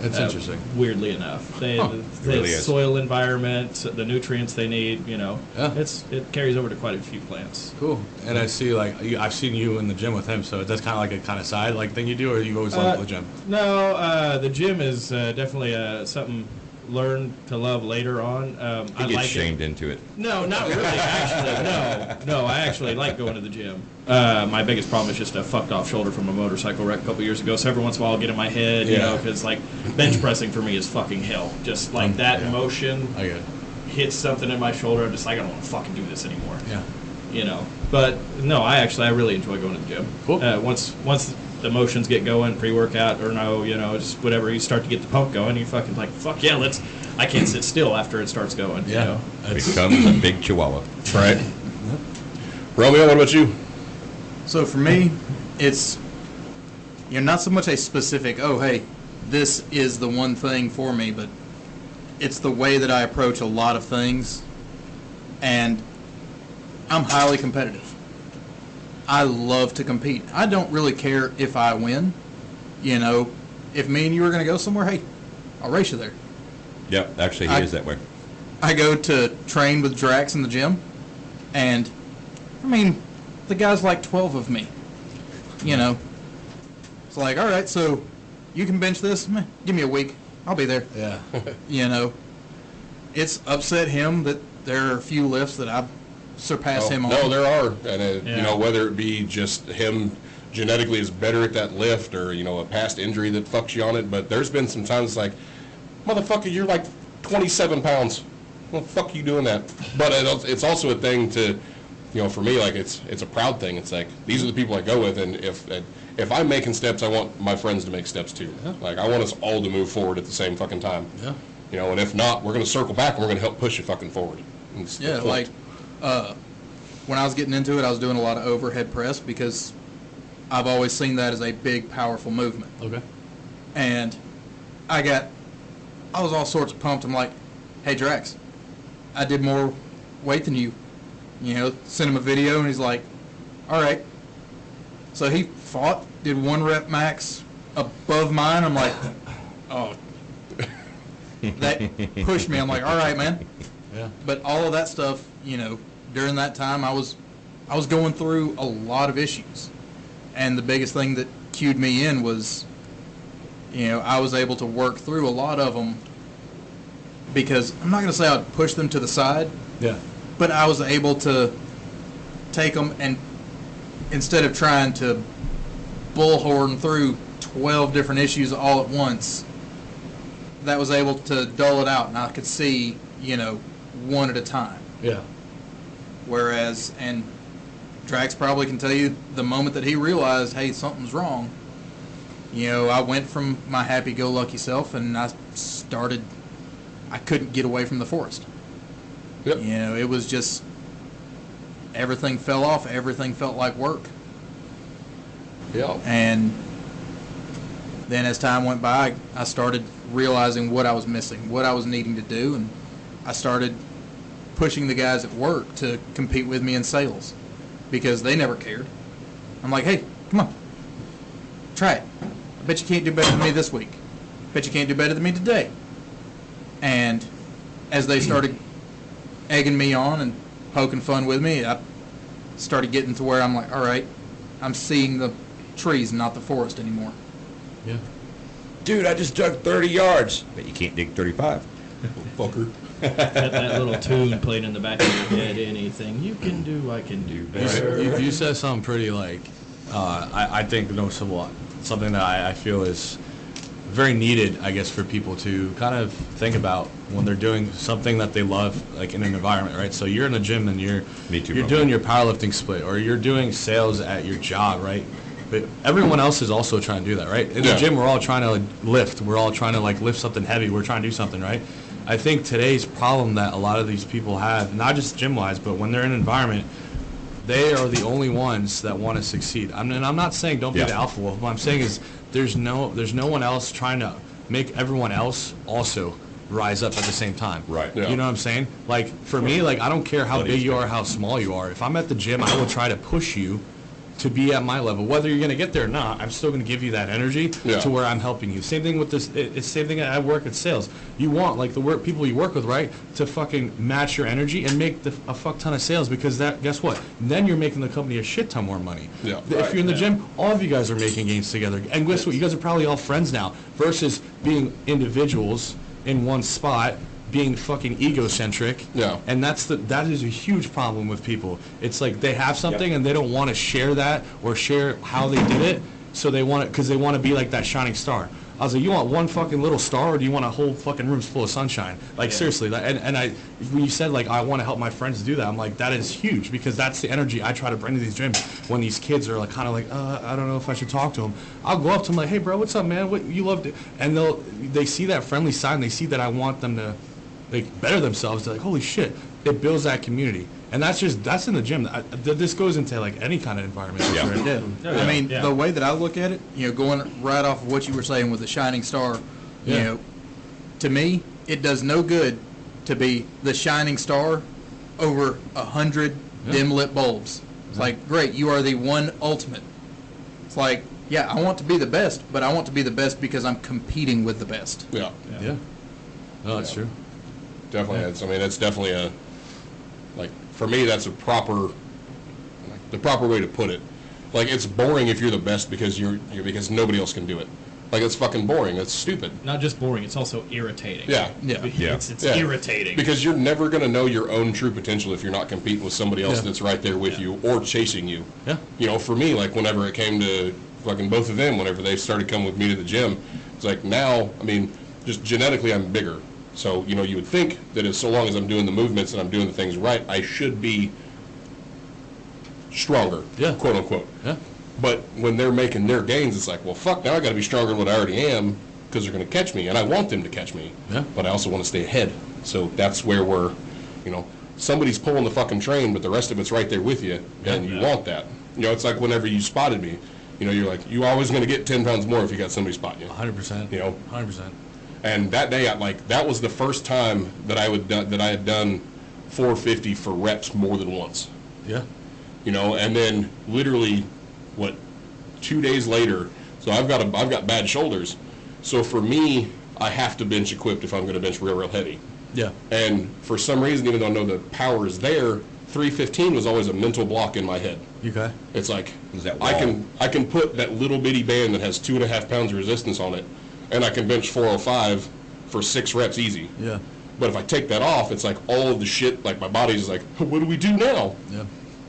That's interesting. Weirdly enough, It really is. soil environment, the nutrients they need. Yeah. It carries over to quite a few plants. Cool. And I see I've seen you in the gym with him, so that's kind of a side thing you do, or you always love the gym? No, the gym is definitely something learn to love later on. He I gets like shamed it. into it. No, not really. Actually, no. I actually like going to the gym. My biggest problem is just a fucked off shoulder from a motorcycle wreck a couple years ago. So every once in a while I'll get in my head, because bench pressing for me is fucking hell. Just that motion I get it. hits something in my shoulder. I'm just I don't want to fucking do this anymore. Yeah. But no, I really enjoy going to the gym. Cool. Once the motions get going, pre-workout or no, just whatever, you start to get the pump going, you fucking fuck yeah, I can't sit still after it starts going. Yeah. Becomes a big chihuahua. That's right. Romeo, what about you? So for me, it's not so much a specific, hey, this is the one thing for me, but it's the way that I approach a lot of things, and I'm highly competitive. I love to compete. I don't really care if I win. You know, if me and you are going to go somewhere, hey, I'll race you there. Yep, actually, he is that way. I go to train with Drax in the gym, and, I mean, the guy's like 12 of me. You know, it's like, all right, so you can bench this? Meh, give me a week. I'll be there. Yeah. You know, it's upset him that there are a few lifts that I've surpassed him on. No, there are, and Yeah. you know, whether it be just him genetically is better at that lift, or you know, a past injury that fucks you on it. But there's been some times like, motherfucker, you're like 27 pounds. Well, fuck you doing that? But it's also a thing to, you know, for me, like it's a proud thing. It's like these are the people I go with, and if I'm making steps, I want my friends to make steps too. Yeah. Like I want us all to move forward at the same fucking time. Yeah. You know, and if not, we're gonna circle back and we're gonna help push you fucking forward. Yeah, like when I was getting into it, I was doing a lot of overhead press because I've always seen that as a big, powerful movement. Okay. And I was all sorts of pumped. I'm like, hey, Drax, I did more weight than you. You know, sent him a video, and he's like, all right. So he fought, did 1 rep max above mine. I'm like, oh. That pushed me. I'm like, all right, man. Yeah. But all of that stuff, you know, during that time, I was going through a lot of issues. And the biggest thing that cued me in was, you know, I was able to work through a lot of them because I'm not going to say I'd push them to the side, Yeah. but I was able to take them and instead of trying to bullhorn through 12 different issues all at once, that was able to dull it out and I could see, you know, one at a time. Yeah. Whereas, and Drax probably can tell you, the moment that he realized, hey, something's wrong, you know, I went from my happy-go-lucky self and I couldn't get away from the forest. Yep. You know, it was just, everything fell off, everything felt like work. Yeah. And then as time went by, I started realizing what I was missing, what I was needing to do, and I started pushing the guys at work to compete with me in sales because they never cared. I'm like, hey, come on, try it. I bet you can't do better than me this week. Bet you can't do better than me today. And as they started egging me on and poking fun with me, I started getting to where I'm like, all right, I'm seeing the trees, not the forest anymore. Yeah. Dude, I just dug 30 yards. But you can't dig 35. Fucker. Got that little tune played in the back of your head. Anything you can do, I can do better. You said something pretty like, I think noticeable, something that I feel is very needed, I guess, for people to kind of think about when they're doing something that they love, like in an environment, right? So you're in the gym and you're doing your powerlifting split, or you're doing sales at your job, right? But everyone else is also trying to do that, right? In the gym, we're all trying to like, lift. We're all trying to like lift something heavy. We're trying to do something, right? I think today's problem that a lot of these people have, not just gym-wise, but when they're in an environment, they are the only ones that want to succeed. I'm not saying don't be the alpha wolf. What I'm saying is there's no one else trying to make everyone else also rise up at the same time. Right. Yeah. You know what I'm saying? Like for me, like I don't care how big you are, how small you are. If I'm at the gym, I will try to push you to be at my level. Whether you're going to get there or not, I'm still going to give you that energy to where I'm helping you. Same thing with this. It's same thing at work at sales. You want like the people you work with, right, to fucking match your energy and make a fuck ton of sales because that. Guess what? Then you're making the company a shit ton more money. Yeah. If you're in the gym, all of you guys are making gains together. And guess what? You guys are probably all friends now versus being individuals in one spot, being fucking egocentric. Yeah. And that is a huge problem with people. It's like they have something and they don't want to share that or share how they did it, so they want it because they want to be like that shining star. I was like, you want one fucking little star, or do you want a whole fucking room full of sunshine? Like seriously, when you said like I want to help my friends do that, I'm like that is huge because that's the energy I try to bring to these gyms. When these kids are like kind of like, I don't know if I should talk to them, I'll go up to them like, hey bro, what's up, man? What you love to, and they see that friendly side, they see that I want them to like better themselves. They're like, holy shit, it builds that community. And that's in the gym. This goes into like any kind of environment. Yeah. Right? Yeah. I mean, the way that I look at it, you know, going right off of what you were saying with the shining star, you know, to me, it does no good to be the shining star over 100 dim lit bulbs. It's like, great, you are the one ultimate. It's like, yeah, I want to be the best, but I want to be the best because I'm competing with the best. Yeah. Yeah. No, that's true. Definitely. It's, I mean, that's definitely a, like, for me, that's a proper, the proper way to put it. Like, it's boring if you're the best because because nobody else can do it. Like, it's fucking boring. That's stupid. Not just boring, it's also irritating. Yeah. Yeah. It's Yeah. irritating. Because you're never going to know your own true potential if you're not competing with somebody else that's right there with you or chasing you. Yeah. You know, for me, like, whenever it came to fucking both of them, whenever they started coming with me to the gym, it's like now, I mean, just genetically I'm bigger. So, you know, you would think that as so long as I'm doing the movements and I'm doing the things right, I should be stronger, Yeah. quote unquote. Yeah. But when they're making their gains, it's like, well, fuck, now I got to be stronger than what I already am because they're going to catch me, and I want them to catch me. Yeah. But I also want to stay ahead. So that's where we're, you know, somebody's pulling the fucking train, but the rest of it's right there with you, and you want that. You know, it's like whenever you spotted me, you know, you're like, you're always going to get 10 pounds more if you got somebody spotting you. 100%. You know? 100%. And that day, that was the first time that I had done 450 for reps more than once. Yeah. You know, and then literally, 2 days later, so I've got bad shoulders, so for me, I have to bench equipped if I'm going to bench real heavy. Yeah. And for some reason, even though I know the power is there, 315 was always a mental block in my head. Okay. It's like Is that I wall? can put that little bitty band that has 2.5 pounds of resistance on it, and I can bench 405 for 6 reps easy. Yeah. But if I take that off, it's like all of the shit, like my body's like, what do we do now? Yeah.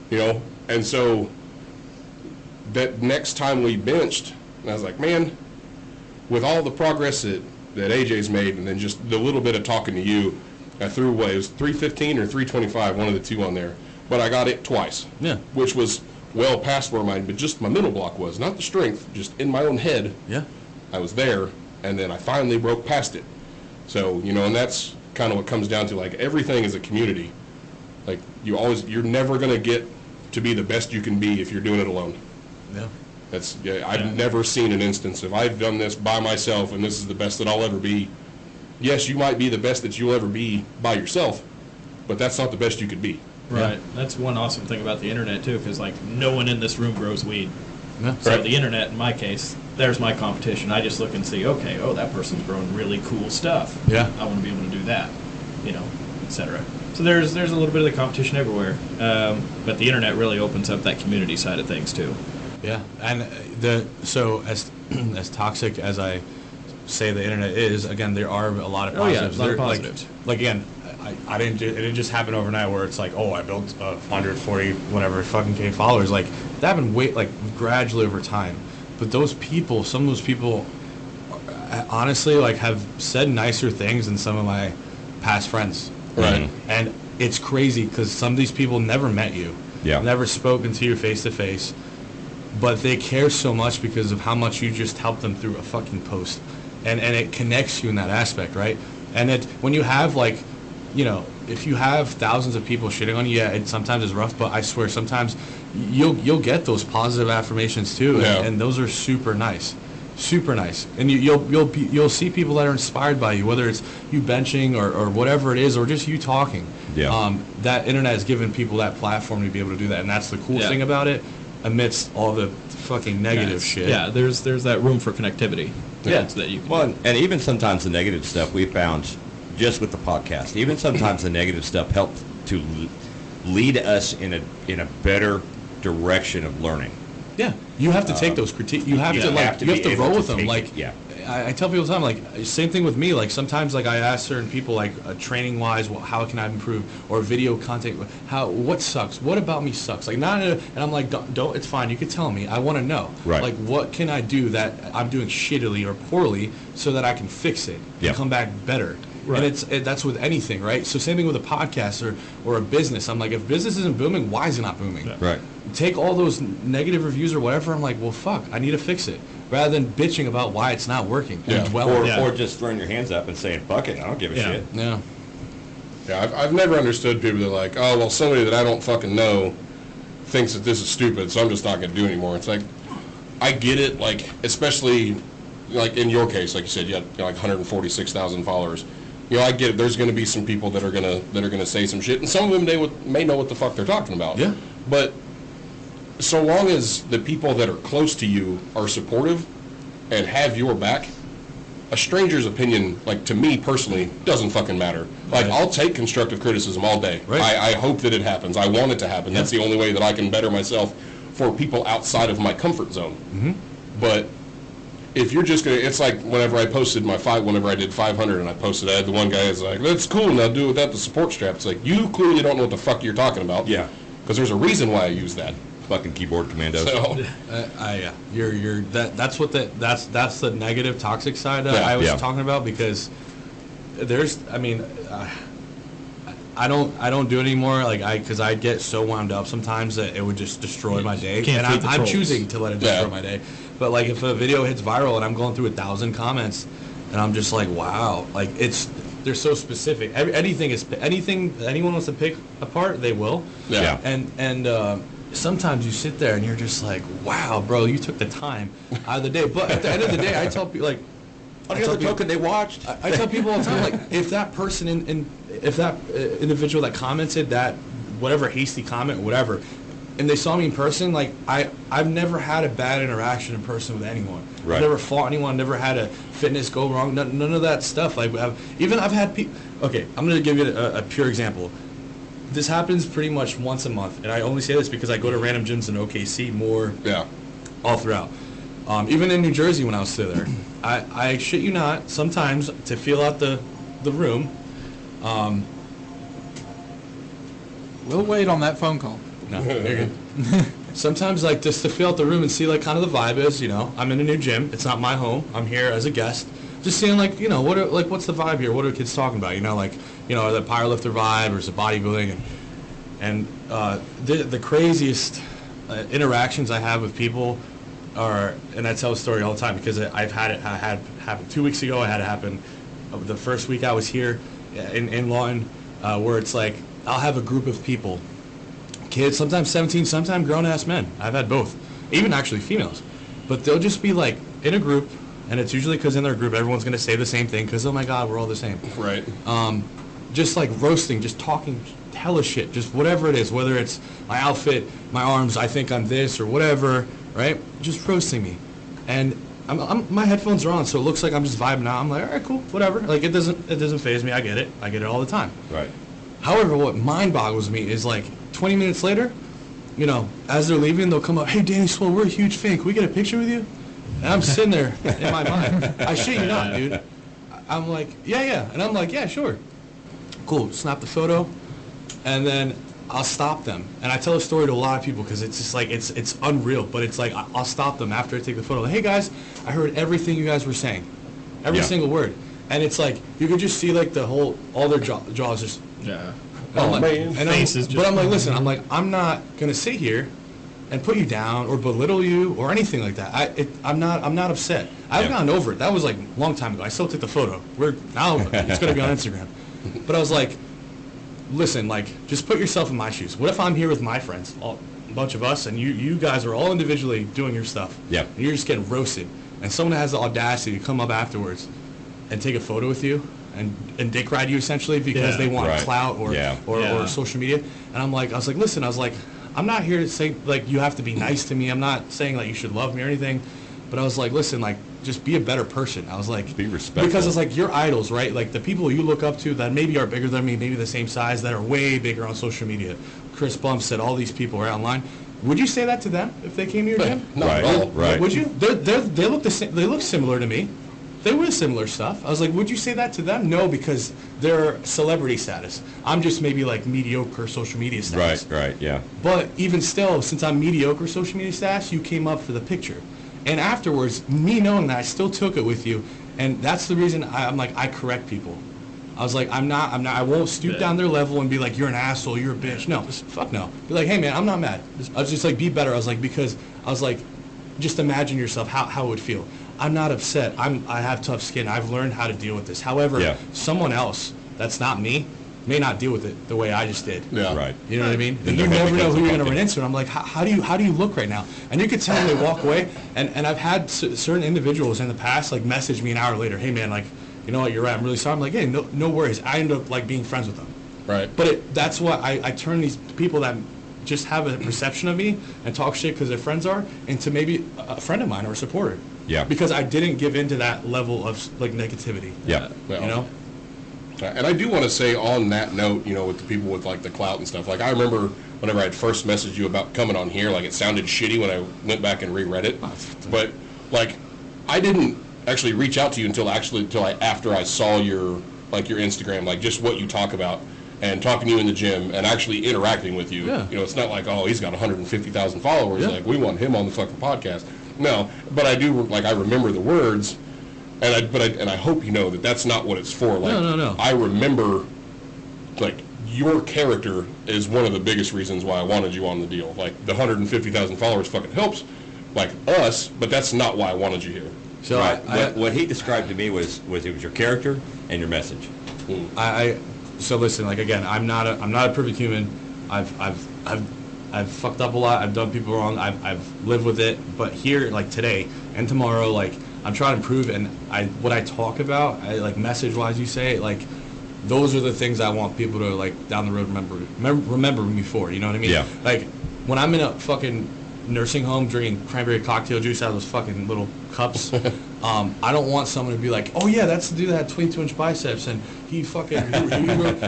You know? And so that next time we benched, and I was like, man, with all the progress that AJ's made, and then just the little bit of talking to you, I threw away, it was 315 or 325, one of the two on there, but I got it twice. Yeah. Which was well past where but just my mental block was, not the strength, just in my own head, Yeah. I was there, and then I finally broke past it. So, you know, and that's kind of what comes down to, like, everything is a community. Like, you're never going to get to be the best you can be if you're doing it alone. Yeah. I've never seen an instance of I've done this by myself and this is the best that I'll ever be. Yes, you might be the best that you'll ever be by yourself, but that's not the best you could be. Right. That's one awesome thing about the internet too, because like no one in this room grows weed. Yeah. So Right. the internet, in my case, there's my competition. I just look and see, okay, oh, that person's growing really cool stuff. Yeah. I want to be able to do that, you know, etc. So there's a little bit of the competition everywhere, but the internet really opens up that community side of things too. Yeah, and so as as toxic as I say the internet is, again, there are a lot of Oh, yeah, positives. a lot of There- positives. Like again, I didn't. It didn't just happen overnight where it's like, oh, I built 140 whatever fucking K followers. Like that happened gradually over time. But those people, some of those people, honestly, like have said nicer things than some of my past friends. Right. And it's crazy because some of these people never met you. Yeah. Never spoken to you face to face. But they care so much because of how much you just helped them through a fucking post. And it connects you in that aspect, right? And when you have if you have thousands of people shitting on you, yeah, it sometimes is rough, but I swear sometimes you'll get those positive affirmations too, Yeah. and those are super nice. Super nice, and you'll see people that are inspired by you, whether it's you benching or whatever it is, or just you talking. Yeah. That internet has given people that platform to be able to do that, and that's the cool Yeah. thing about it. Amidst all the fucking negative shit. Yeah, there's that room for connectivity. Yeah. That you can Well, and even sometimes the negative stuff we found just with the podcast, even sometimes the negative stuff helped to lead us in a better direction of learning. Yeah, you have to take those critiques. You have you to have to you be have to able roll to with them. take Like, it, yeah. I tell people all the time, like, same thing with me. Like, sometimes, like, I ask certain people, like, training wise, well, how can I improve, or video content, what sucks, what about me sucks, like, and I'm like, don't, it's fine, you can tell me, I want to know, Right. like, what can I do that I'm doing shittily or poorly so that I can fix it Yeah. and come back better. Right. And that's with anything, right? So same thing with a podcast or a business. I'm like, if business isn't booming, why is it not booming? Yeah. Right. Take all those negative reviews or whatever. I'm like, well, fuck, I need to fix it, rather than bitching about why it's not working. Yeah. And dwelling. Or, or just throwing your hands up and saying, fuck it, I don't give a Yeah. shit. Yeah. Yeah, I've never understood people that are like, oh, well, somebody that I don't fucking know thinks that this is stupid, so I'm just not going to do it anymore. It's like, I get it, like, especially, like, in your case, like you said, you had like 146,000 followers. You know, I get it. There's going to be some people that are gonna say some shit, and some of them may know what the fuck they're talking about. Yeah. But so long as the people that are close to you are supportive and have your back, a stranger's opinion, like to me personally, doesn't fucking matter. Like, I'll take constructive criticism all day. Right. I hope that it happens. I want it to happen. That's the only way that I can better myself for people outside of my comfort zone. Mm-hmm. But if you're just gonna, it's like whenever I posted whenever I did 500 and I posted, I had the one guy is like, that's cool, now do without the support strap. It's like, you clearly don't know what the fuck you're talking about. Yeah. Because there's a reason why I use that. Fucking keyboard commandos. So, Yeah, that's the negative toxic side that I was talking about, because I don't do it anymore, because I get so wound up sometimes that it would just destroy my day, and I'm choosing to let it destroy my day. But like if a video hits viral and I'm going through 1,000 comments and I'm just like, wow, like they're so specific. Anything anyone wants to pick apart, they will. yeah. And sometimes you sit there and you're just like, wow, bro, you took the time out of the day. But at the end of the day, I tell people, like, On the other token, they watched. I tell people all the time, like, if that person if that individual that commented that whatever hasty comment or whatever, and they saw me in person, like, I've never had a bad interaction in person with anyone. Right. I've never fought anyone, never had a fitness go wrong, none of that stuff. Like, I've had people. Okay, I'm gonna give you a pure example. This happens pretty much once a month, and I only say this because I go to random gyms in OKC more. Yeah. All throughout. Even in New Jersey when I was still there, I shit you not, sometimes to feel out the room. We'll wait on that phone call. No, you're good. Sometimes, like, just to feel out the room and see, like, kind of the vibe is, I'm in a new gym. It's not my home. I'm here as a guest. Just seeing, like, what's the vibe here? What are kids talking about? The powerlifter vibe, or is it bodybuilding? And the craziest interactions I have with people are, and I tell a story all the time because I had it happen 2 weeks ago. I had it happen the first week I was here in Lawton, where it's like I'll have a group of people, kids, sometimes 17, sometimes grown-ass men. I've had both, even actually females. But they'll just be like in a group, and it's usually because in their group everyone's going to say the same thing because, oh my God, we're all the same. Right. Just like roasting, just talking hella shit, just whatever it is, whether it's my outfit, my arms, I think I'm this or whatever, right? Just roasting me. And my headphones are on, so it looks like I'm just vibing out. I'm like, all right, cool, whatever. Like, it doesn't faze me. I get it all the time. Right. However, what mind boggles me is, like, 20 minutes later, as they're leaving, they'll come up, hey, Dannyswole, we're a huge fan. Can we get a picture with you? And I'm sitting there in my mind. I shit you not, dude. I'm like, yeah. And I'm like, yeah, sure. Cool, snap the photo, and then I'll stop them. And I tell a story to a lot of people because it's just like, it's unreal, but it's like, I'll stop them after I take the photo. Like, hey, guys, I heard everything you guys were saying. Every single word. And it's like, you could just see, like, all their jaws just... Yeah. Oh, man. But I'm like, listen, I'm not going to sit here and put you down or belittle you or anything like that. I'm not upset. I've gotten over it. That was like a long time ago. I still took the photo. Now it's going to be on Instagram. But I was like, listen, like, just put yourself in my shoes. What if I'm here with my friends, a bunch of us, and you guys are all individually doing your stuff. Yeah. And you're just getting roasted. And someone has the audacity to come up afterwards and take a photo with you and dick ride you essentially because they want clout or social media. And I was like, I'm not here to say, like, you have to be nice to me. I'm not saying, like, you should love me or anything. But I was like, listen, like, just be a better person. I was like, be respectful. Because it's like your idols, right? Like the people you look up to that maybe are bigger than me, maybe the same size, that are way bigger on social media. Chris Bumstead, all these people are online. Would you say that to them if they came to your gym? Not at all. Right. Would you? They look the same. They look similar to me. They wear similar stuff. I was like, would you say that to them? No, because they're celebrity status. I'm just maybe like mediocre social media status. Right, yeah. But even still, since I'm mediocre social media status, you came up for the picture. And afterwards, me knowing that, I still took it with you. And that's the reason I'm like, I correct people. I was like, I won't stoop down their level and be like, you're an asshole, you're a bitch. No, just fuck no. Be like, hey man, I'm not mad. I was just like, be better. I was like, just imagine yourself, how it would feel. I'm not upset. I have tough skin. I've learned how to deal with this. However, someone else that's not me may not deal with it the way I just did. Yeah. Right. You know what I mean? And you never know who you're going to run into. And I'm like, how do you look right now? And you could tell when they walk away. And I've had certain individuals in the past like message me an hour later, hey man, like, you know what, you're right, I'm really sorry. I'm like, hey, no worries. I end up like being friends with them. Right. But that's what I turn these people that just have a perception of me and talk shit because their friends are, and to maybe a friend of mine or a supporter. Yeah. Because I didn't give into that level of like negativity. Yeah. You know. And I do want to say on that note, you know, with the people with like the clout and stuff, like I remember whenever I had first messaged you about coming on here, like it sounded shitty when I went back and reread it. But like I didn't actually reach out to you until after I saw your Instagram, like just what you talk about and talking to you in the gym and actually interacting with you. Yeah. You know, it's not like, oh, he's got 150,000 followers. Yeah. Like we want him on the fucking podcast. No, but I do, like I remember the words. And I hope you know that that's not what it's for. Like, No. I remember, like, your character is one of the biggest reasons why I wanted you on the deal. Like, the 150,000 followers fucking helps, like, us, but that's not why I wanted you here. So Right. What he described to me was it was your character and your message. So listen, like again, I'm not a perfect human. I've fucked up a lot. I've done people wrong. I've lived with it. But here, like today and tomorrow, like I'm trying to improve. And what I talk about, like message wise, you say, like those are the things I want people to like down the road remember me for. You know what I mean? Yeah. Like when I'm in a fucking nursing home drinking cranberry cocktail juice out of those fucking little cups, I don't want someone to be like, oh yeah, that's the dude that had 22-inch biceps and he fucking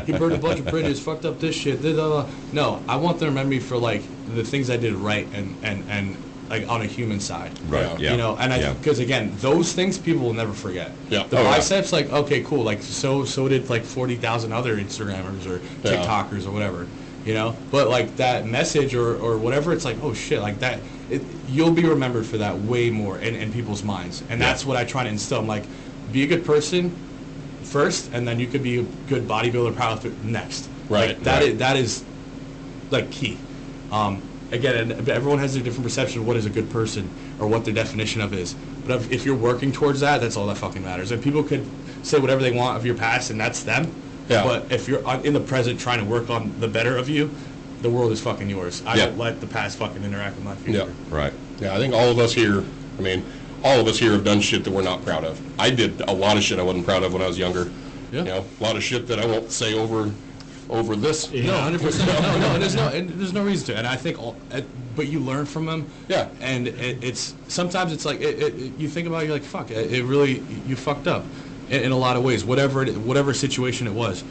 he burned a bunch of bridges, fucked up this shit. No, I want them to remember me for like the things I did right and like on a human side. Right. Yeah. You know, and because again, those things people will never forget. Yeah. The biceps, like okay, cool. Like so did like 40,000 other Instagrammers or TikTokers or whatever. You know, but like that message or whatever, it's like, oh shit, like that, you'll be remembered for that way more in people's minds. And that's what I try to instill. I'm like, be a good person first, and then you could be a good bodybuilder, powerlifter next. Right. Like, that is like key. Again, and everyone has their different perception of what is a good person or what their definition of is. But if you're working towards that, that's all that fucking matters. And people could say whatever they want of your past, and that's them. Yeah. But if you're in the present trying to work on the better of you, the world is fucking yours. I don't let the past fucking interact with my future. Yeah. Right. Yeah, I think all of us here have done shit that we're not proud of. I did a lot of shit I wasn't proud of when I was younger. Yeah. You know, a lot of shit that I won't say over this. No, 100%. No, there's no reason to. And I think, but you learn from them. Yeah. And it's sometimes it's like you think about it, you're like, fuck, it really you fucked up in a lot of ways, whatever situation it was.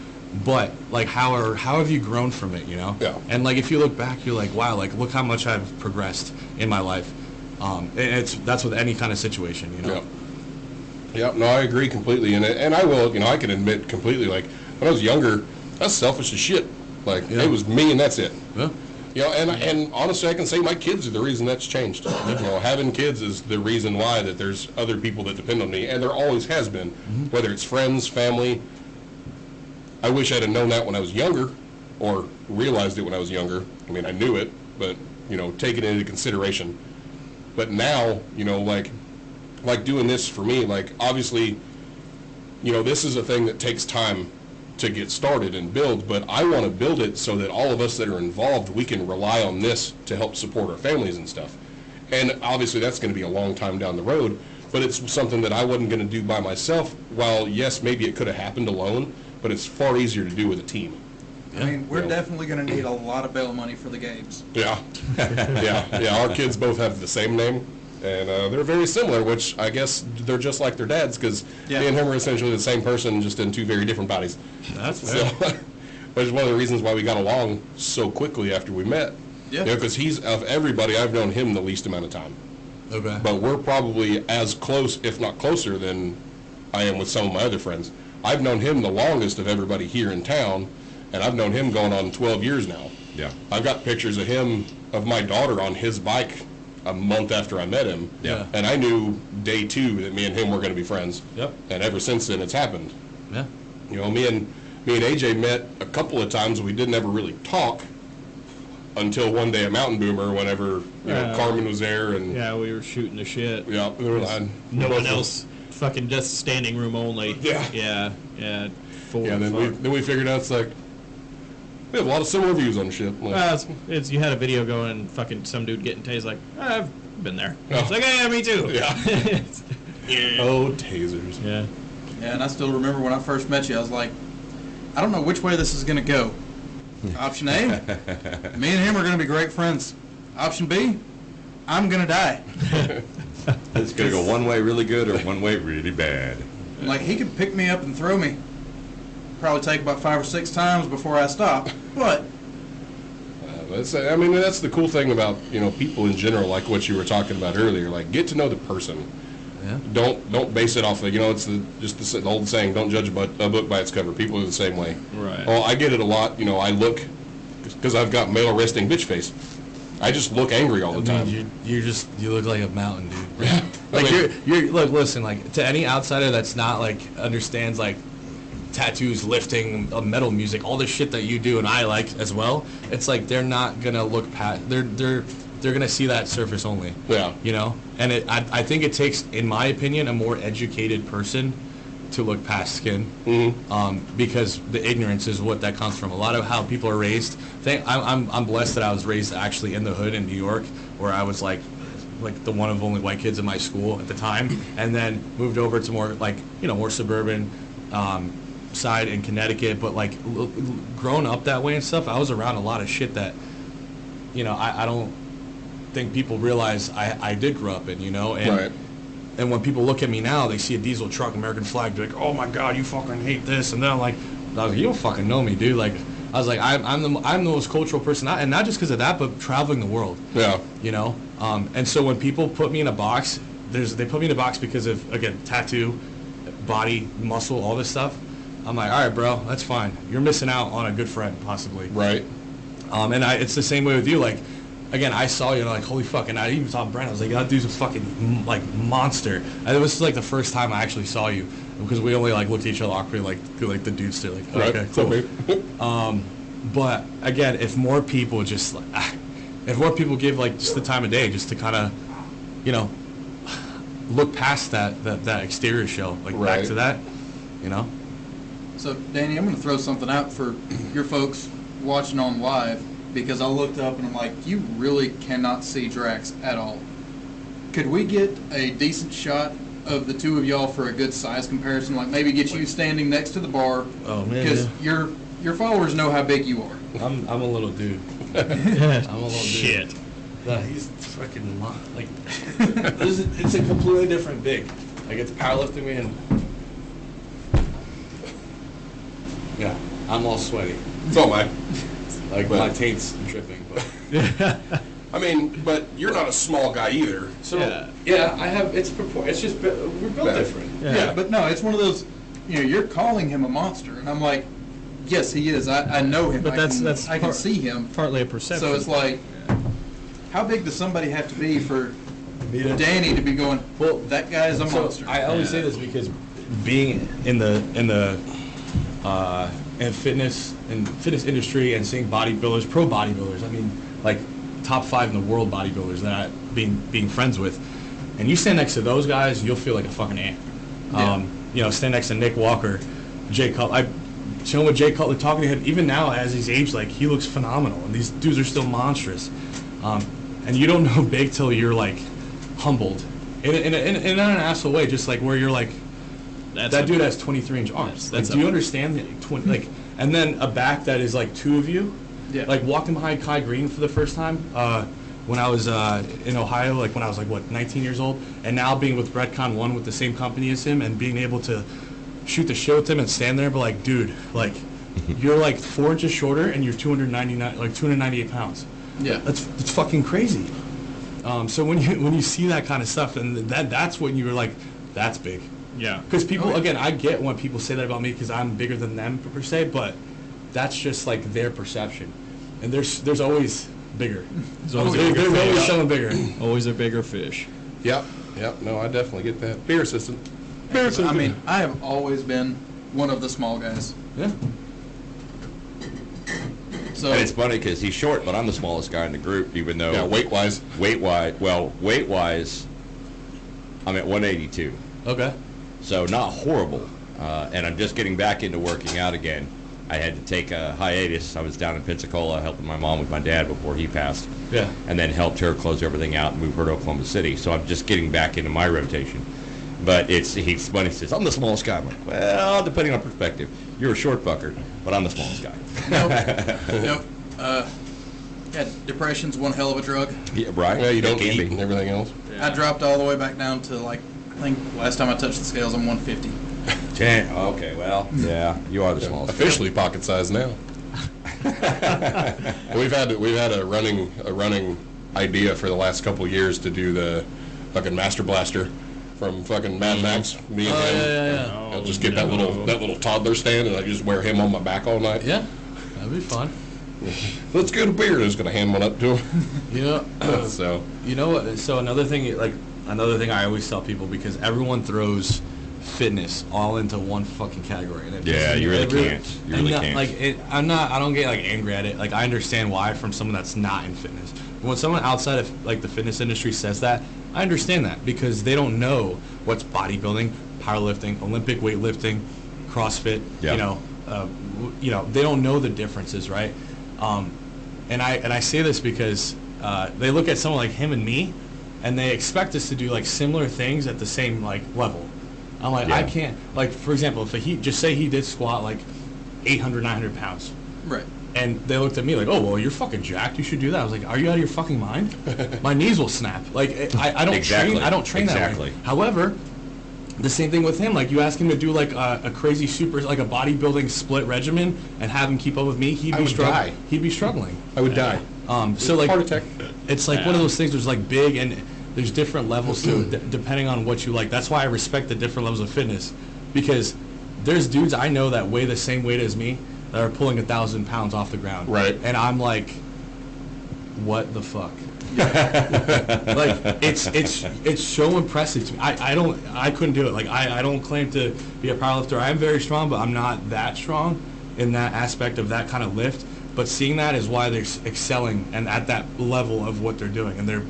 But like how have you grown from it, you know? Yeah. And like if you look back, you're like, wow, like look how much I've progressed in my life. And that's with any kind of situation, you know. Yeah. No, I agree completely, and I will, you know, I can admit completely, like when I was younger, I was selfish as shit. Like it was me and that's it. Yeah. You know, and honestly, I can say my kids are the reason that's changed. You know, having kids is the reason why that there's other people that depend on me, and there always has been, whether it's friends, family. I wish I'd have known that when I was younger, or realized it when I was younger. I mean, I knew it, but you know, take it into consideration. But now, you know, like doing this for me, like obviously, you know, this is a thing that takes time to get started and build, but I want to build it so that all of us that are involved, we can rely on this to help support our families and stuff. And obviously that's going to be a long time down the road, but it's something that I wasn't going to do by myself. While yes, maybe it could have happened alone, but it's far easier to do with a team. I mean, we're definitely going to need a lot of bail money for the games. Yeah. Yeah. Our kids both have the same name, and they're very similar, which I guess they're just like their dads, because me and him are essentially the same person, just in two very different bodies. That's fair. So, which is one of the reasons why we got along so quickly after we met. Yeah. You know, because he's, of everybody, I've known him the least amount of time. Okay. But we're probably as close, if not closer, than I am with some of my other friends. I've known him the longest of everybody here in town, and I've known him going on 12 years now. Yeah. I've got pictures of him, of my daughter on his bike a month after I met him. Yeah. And I knew day 2 that me and him were going to be friends. Yep. And ever since then, it's happened. Yeah. You know, me and AJ met a couple of times. We didn't ever really talk until one day at Mountain Boomer, whenever you know Carmen was there, and Yeah, we were shooting the shit. yeah, we were like, No one else. Fucking just standing room only. Yeah. Yeah. Full Yeah, then we figured out it's like we have a lot of similar views on shit. Like, Well, it's you had a video going, fucking some dude getting tased, like, I've been there. It's like, yeah, me too. Yeah. Oh, tasers. Yeah. Yeah, and I still remember when I first met you, I was like, I don't know which way this is going to go, Option A, me and him are going to be great friends. Option B, I'm going to die. It's going to go one way really good or one way really bad. Like, he could pick me up and throw me. Probably take about 5 or 6 times before I stop. But I mean, that's the cool thing about, people in general, like what you were talking about earlier. Like, get to know the person. Yeah. Don't base it off of, it's the old saying, don't judge a book by its cover. People are the same way. Right. Well, I get it a lot. I look, because I've got male resting bitch face. I just look angry all the time. You look like a mountain, dude. Yeah. Like look, listen, like to any outsider that's not like understands like tattoos, lifting, metal music, all the shit that you do and I like as well. It's like they're not gonna look past. They're gonna see that surface only. Yeah. And I think it takes, in my opinion, a more educated person to look past skin, because the ignorance is what that comes from. A lot of how people are raised. I'm blessed that I was raised actually in the hood in New York, where I was like the one of only white kids in my school at the time, and then moved over to more more suburban side in Connecticut. But like growing up that way and stuff, I was around a lot of shit that I don't think people realize I did grow up in. And right. And when people look at me now, they see a diesel truck, American flag, they're like, "Oh my God, you fucking hate this." And then I'm like, "You don't fucking know me, dude." Like, I was like, I'm the most cultural person, and not just because of that, but traveling the world. Yeah. And so when people put me in a box, they put me in a box because of, again, tattoo, body, muscle, all this stuff. I'm like, all right, bro, that's fine. You're missing out on a good friend, possibly. Right. And it's the same way with you. Like, again, I saw you, like, holy fuck, and I even saw Brent. I was like, that dude's a fucking, monster. And it was, like, the first time I actually saw you, because we only, looked at each other awkwardly, like the dudes still, like, right. okay, cool. But, again, if more people just, give, just the time of day, just to kind of, look past that exterior shell, back right. to that, So, Danny, I'm going to throw something out for your folks watching on live, because I looked up and I'm like, you really cannot see Drax at all. Could we get a decent shot of the two of y'all for a good size comparison? Like maybe get you standing next to the bar. Oh, man. Because your followers know how big you are. I'm a little dude. I'm a little dude. Shit. No, he's fucking it's a completely different big. Like it's powerlifting me and yeah, I'm all sweaty. So am I. Like But- my taint's dripping. But I mean, but you're not a small guy either. so Yeah. I have it's just we're built Yeah. different. Yeah, but no, it's one of those, you're calling him a monster. And I'm like, yes, he is. I know him. But that's I can see him. partly a perception. So it's like, how big does somebody have to be for Me to- Danny to be going, Well, that guy is a So monster? I always say this because being in the fitness industry and seeing bodybuilders, pro bodybuilders, I mean, like top 5 in the world bodybuilders that I being friends with, and you stand next to those guys, you'll feel like a fucking ant. Stand next to Nick Walker, Jay Cutler. I chilling with Jay Cutler, talking to him. Even now, as he's aged, like he looks phenomenal, and these dudes are still monstrous. And you don't know big till you're like humbled in an asshole way, just like where you're like, that dude has 23-inch arms. That's do you understand that? And then a back that is like 2 of you. Yeah. Like walking behind Kai Green for the first time when I was in Ohio, like when I was 19 years old, and now being with Redcon 1 with the same company as him and being able to shoot the shit with him and stand there and be like, dude, like you're like 4 inches shorter and you're 298 pounds. Yeah. It's fucking crazy. So when you see that kind of stuff, and that's when you're like, that's big. Yeah. Because people, again, I get when people say that about me because I'm bigger than them per se, but that's just like their perception. And there's always bigger. There's always always someone bigger. Always a bigger fish. Yep. No, I definitely get that. Beer assistant. I mean, I have always been one of the small guys. Yeah. So And it's funny because he's short, but I'm the smallest guy in the group, even though Yeah, weight-wise. weight-wise, I'm at 182. Okay. So not horrible. And I'm just getting back into working out again. I had to take a hiatus. I was down in Pensacola helping my mom with my dad before he passed. Yeah. And then helped her close everything out and move her to Oklahoma City. So I'm just getting back into my rotation. But he's when he says, I'm the smallest guy. I'm like, well, depending on perspective. You're a short fucker, but I'm the smallest guy. Nope. Yeah, depression's one hell of a drug. Yeah, right? Yeah, you It don't can eat be. and everything else. I dropped all the way back down to like, I think last time I touched the scales, I'm 150. Damn. Okay, well, yeah, you are the smallest. Officially pocket size now. we've had a running idea for the last couple of years to do the fucking Master Blaster from fucking Mad Max. Me and him. Yeah. I'll just get that little toddler stand and I just wear him on my back all night. Yeah, that'd be fun. Let's get a beer. Just gonna hand one up to him. You know, So you know what? So another thing I always tell people, because everyone throws fitness all into one fucking category. And it Yeah, pisses you me- really it can't. You really can't. I don't get like angry at it. Like I understand why from someone that's not in fitness. When someone outside of like the fitness industry says that, I understand that because they don't know what's bodybuilding, powerlifting, Olympic weightlifting, CrossFit. Yeah. They don't know the differences, right? And I say this because they look at someone like him and me, and they expect us to do like similar things at the same like level. I'm like, Yeah. I can't. Like for example, if he just say he did squat like 800, 900 pounds, Right. and they looked at me like, oh well, you're fucking jacked. You should do that. I was like, are you out of your fucking mind? My knees will snap. Like I don't Exactly. train. I don't train that Exactly. way. However, the same thing with him. Like you ask him to do like a crazy super like a bodybuilding split regimen and have him keep up with me, he'd I be would struggling. die. He'd be struggling. I would die. So like Heart attack. it's like one of those things. There's like big and there's different levels to it depending on what you like. That's why I respect the different levels of fitness, because there's dudes I know that weigh the same weight as me that are pulling 1,000 pounds off the ground. Right. And I'm like, what the fuck? Like it's so impressive to me. I couldn't do it. Like I don't claim to be a powerlifter. I am very strong, but I'm not that strong in that aspect of that kind of lift. But seeing that is why they're excelling and at that level of what they're doing, and they're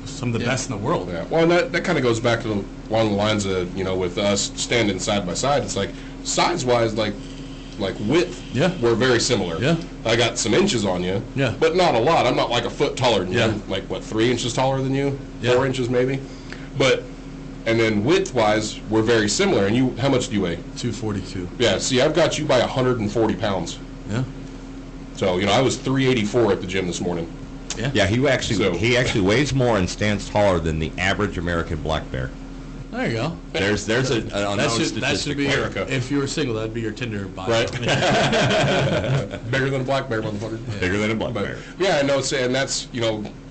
some of the best in the world. Yeah. Well, and that kind of goes back to along the lines of with us standing side by side. It's like size wise, like width. Yeah. We're very similar. Yeah. I got some inches on you. Yeah. But not a lot. I'm not like a foot taller than you. Yeah. I'm like what, 3 inches taller than you? Yeah. 4 inches maybe. But and then width wise, we're very similar. And you, how much do you weigh? 242. Yeah. See, I've got you by 140 pounds. Yeah. So I was 384 at the gym this morning. Yeah, he So- actually weighs more and stands taller than the average American black bear. There you go. There's an unknown That should statistic be there. America. if you were single, that'd be your Tinder bio. Right. Bigger than a black bear, motherfucker. Bigger than a black But bear. yeah, I know. And that's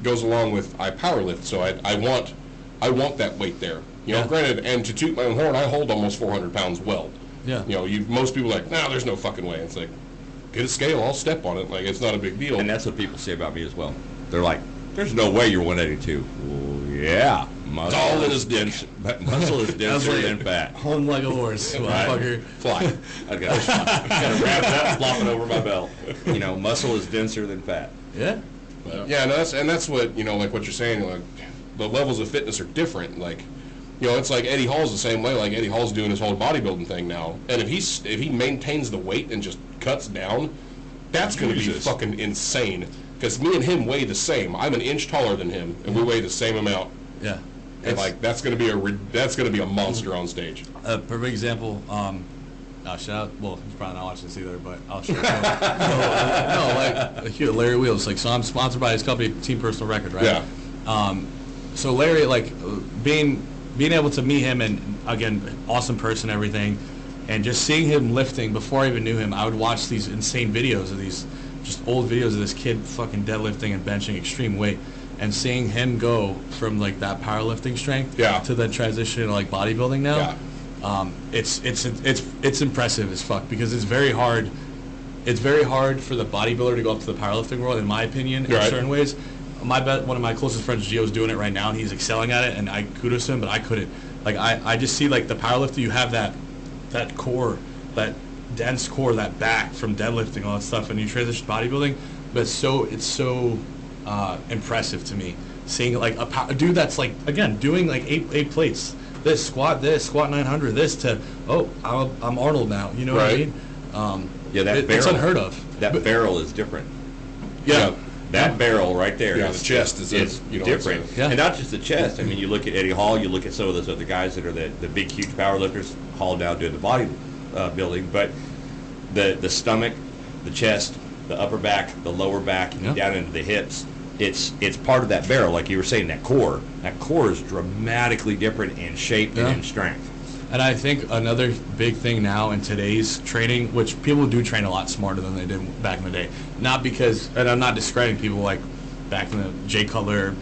goes along with I power lift, so I want that weight there. Yeah. Granted, and to toot my own horn, I hold almost 400 pounds well. Yeah. Most people are like, no, there's no fucking way. It's like, get a scale, I'll step on it. Like it's not a big deal. And that's what people say about me as well. They're like, "There's no way you're 182." Well, yeah, muscle all in is dense. Muscle is denser than fat. Hung like a horse, motherfucker. Fly. I gotta wrap that, flop it over my belt. Muscle is denser than fat. Yeah. Yeah, no, that's what like what you're saying. Like the levels of fitness are different. Like it's like Eddie Hall's the same way. Like Eddie Hall's doing his whole bodybuilding thing now, and if he maintains the weight and just cuts down, that's going to be Jesus. fucking insane. Because me and him weigh the same. I'm an inch taller than him, and we weigh the same amount. Yeah. And like that's going to be a monster on stage. A perfect example. I'll shout out. Well, he's probably not watching this either, but I'll shout out. No, like Larry Wheels. Like, so I'm sponsored by his company, Team Personal Record, right? Yeah. So Larry, like, being able to meet him, and again, awesome person, everything, and just seeing him lifting before I even knew him, I would watch these insane videos of these just old videos of this kid fucking deadlifting and benching extreme weight, and seeing him go from like that powerlifting strength to the transition to like bodybuilding now. Yeah. It's impressive as fuck, because it's very hard. It's very hard for the bodybuilder to go up to the powerlifting world, in my opinion, in Right. certain ways. One of my closest friends, Gio's doing it right now, and he's excelling at it, and I kudos to him, but I couldn't. Like I just see like the powerlifter, you have that core, that dense core, that back from deadlifting, all that stuff, and you transition to bodybuilding, but it's so impressive to me seeing like a dude that's like, again, doing like eight plates, this squat 900, this to I'm Arnold now, you know what I Right. mean? Yeah, that it's barrel. unheard of. That barrel is different. Yeah. That barrel right there. Yeah, the chest is different. it's Yeah. And not just the chest. I mean, you look at Eddie Hall, you look at some of those other guys that are the big, huge power lifters, Hall down doing the body building, but the stomach, the chest, the upper back, the lower back, Yeah. down into the hips, it's part of that barrel. Like you were saying, that core is dramatically different in shape Yeah. and in strength. And I think another big thing now in today's training, which people do train a lot smarter than they did back in the day. Not because, and I'm not discrediting people like back in the Jay Cutler,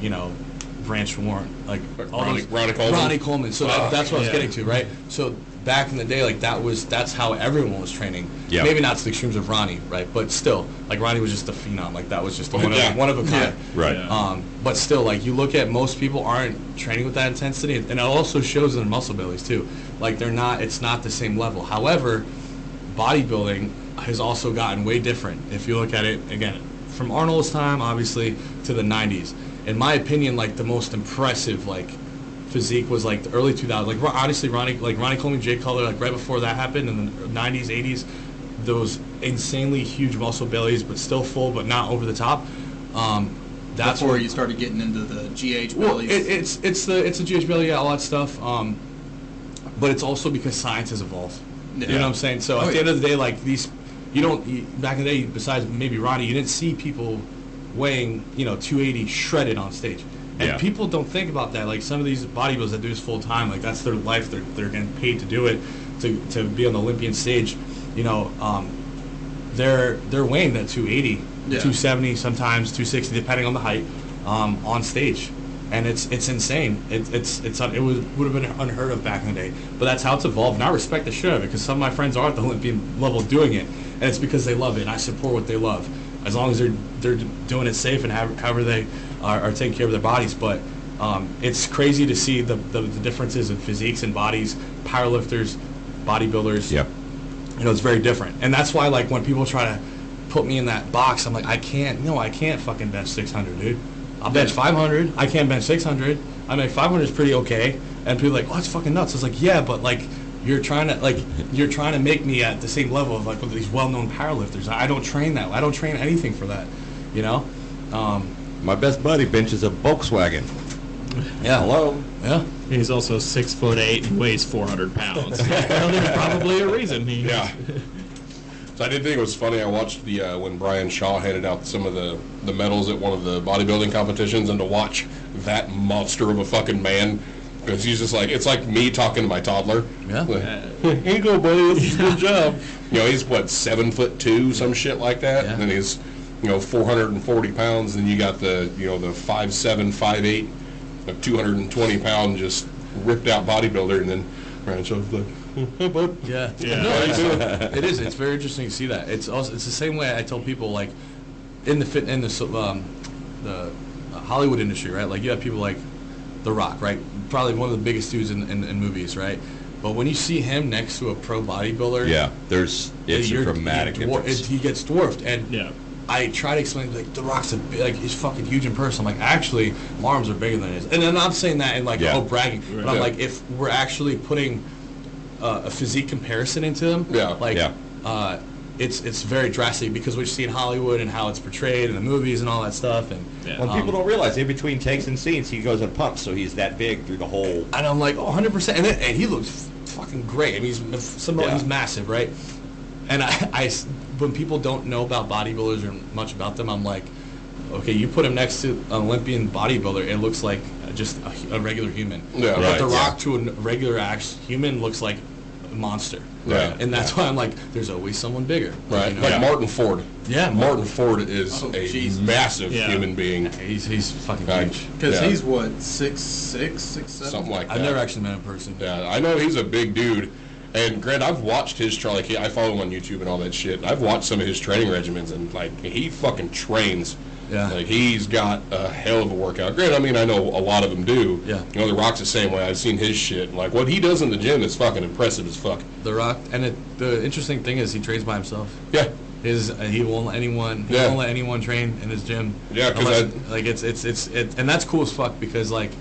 Branch Warren, like all Ronnie those- Coleman. Ronnie Coleman. So that's what I was Yeah. getting to, right? So back in the day, like that's how everyone was training. Yeah. Maybe not to the extremes of Ronnie, right? But still, like Ronnie was just a phenom. Like that was just one of a kind. Right. Yeah. But still, like you look at most people aren't training with that intensity, and it also shows in their muscle bellies too. Like they're not. It's not the same level. However, bodybuilding has also gotten way different. If you look at it again, from Arnold's time, obviously, to the '90s. In my opinion, like the most impressive physique was like the early 2000s. Like honestly, Ronnie Coleman, Jay Cutler, like right before that happened in the '90s, '80s, those insanely huge muscle bellies, but still full, but not over the top. That's Before where you started getting into the GH well, bellies. it's a GH belly, yeah, all that stuff. But it's also because science has evolved. You know what I'm saying? So at the end of the day, like back in the day, besides maybe Ronnie, you didn't see people weighing 280 shredded on stage. And Yeah. people don't think about that. Like some of these bodybuilders that do this full time, like that's their life. They're getting paid to do it, to be on the Olympian stage. They're weighing that 280, 270, sometimes 260, depending on the height, on stage, and it's insane. It would have been unheard of back in the day, but that's how it's evolved. And I respect the shit of it because some of my friends are at the Olympian level doing it, and it's because they love it. And I support what they love, as long as they're doing it safe and however they are taking care of their bodies. But it's crazy to see the differences in physiques and bodies, powerlifters, bodybuilders. Yep. It's very different. And that's why, like, when people try to put me in that box, I'm like, I can't fucking bench 600, dude. I'll bench 500. I can't bench 600. I mean, 500 is pretty okay. And people are like, oh, it's fucking nuts. It's like, yeah, but, like, you're trying to make me at the same level of, like, with these well-known powerlifters. I don't train that. I don't train anything for that, My best buddy benches a Volkswagen. Yeah. Hello. Yeah. He's also 6'8" and weighs 400 pounds. Well, there's probably a reason. Yeah. So I did think it was funny. I watched the when Brian Shaw handed out some of the medals at one of the bodybuilding competitions, and to watch that monster of a fucking man, because he's just like, it's like me talking to my toddler. Yeah. Like, here you go, buddy. This is good job. He's what, 7'2", some shit like that, Yeah. and then he's 440 pounds. And you got the the 5'7", 5'8", 220 pound just ripped out bodybuilder, and then Brian Shaw's like, hey, bud. Yeah. Yeah. No, it is. It's very interesting to see that. It's the same way I tell people, like, in the Hollywood industry, right? Like, you have people like The Rock, right? Probably one of the biggest dudes in movies, right? But when you see him next to a pro bodybuilder, Yeah, it's a dramatic difference. he gets dwarfed. And Yeah. I try to explain, like, The Rock's he's fucking huge in person. I'm like, actually, my arms are bigger than his. And I'm not saying that in like, Yeah. bragging. But I'm Yeah. like, if we're actually putting a physique comparison into them, it's very drastic, because what you see in Hollywood and how it's portrayed in the movies and all that stuff. And Yeah. When people don't realize, in between takes and scenes, he goes and pumps, so he's that big through the whole. and I'm like, 100%. And he looks fucking great. I mean, he's massive, right? And when people don't know about bodybuilders or much about them, I'm like, okay, you put him next to an Olympian bodybuilder, it looks like just a regular human. Yeah. But Right, The Rock yeah. to a regular human looks like a monster. Right. And that's why I'm like, there's always someone bigger. Right, You know? like Yeah. Martin Ford. Yeah, Martin Ford is Oh, a Jesus. massive Yeah. human being. He's fucking Right. huge. Because Yeah. he's what, 6'6", 6'7"? Something like that. I've never actually met him in person. Yeah, I know he's a big dude. And Grant, I've watched his like, I follow him on YouTube and all that shit. I've watched some of his training regimens, and like, he fucking trains. Yeah. Like, he's got a hell of a workout. Grant, I mean, I know a lot of them do. Yeah. The Rock's the same way. I've seen his shit. Like, what he does in the gym is fucking impressive as fuck. The Rock, and the interesting thing is he trains by himself. Yeah. He won't let anyone. He Yeah. won't let anyone train in his gym. Yeah, 'cause Unless- it's and that's cool as fuck, because like,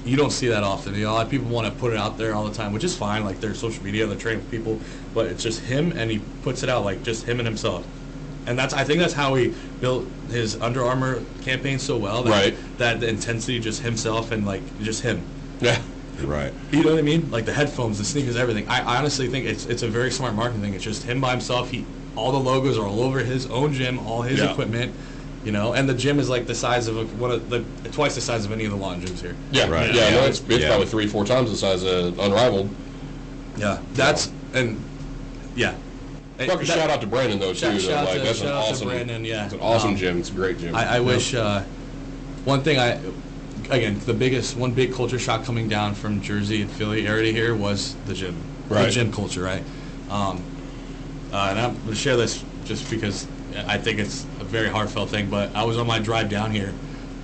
you don't see that often. A lot of people want to put it out there all the time, which is fine. Like, their social media, they're training people, but it's just him, and he puts it out like just him and himself. And I think that's how he built his Under Armour campaign so well. That the intensity, just himself and like just him. Yeah. Right. You know what I mean? Like the headphones, the sneakers, everything. I honestly think it's a very smart marketing thing. It's just him by himself. All the logos are all over his own gym, all his equipment. You know, and the gym is like the size of twice the size of any of the lawn gyms here. Yeah, right. Yeah, no, it's probably 3-4 times the size of Unrivaled. Yeah, that's and yeah. Fucking shout out to Brandon though too. Shout that's an out to awesome. Brandon. Yeah, it's an awesome gym. It's a great gym. I wish. One thing one big culture shock coming down from Jersey and Philly area here was the gym. Right. The gym culture, right? And I'm going to share this just because I think it's a very heartfelt thing, but I was on my drive down here,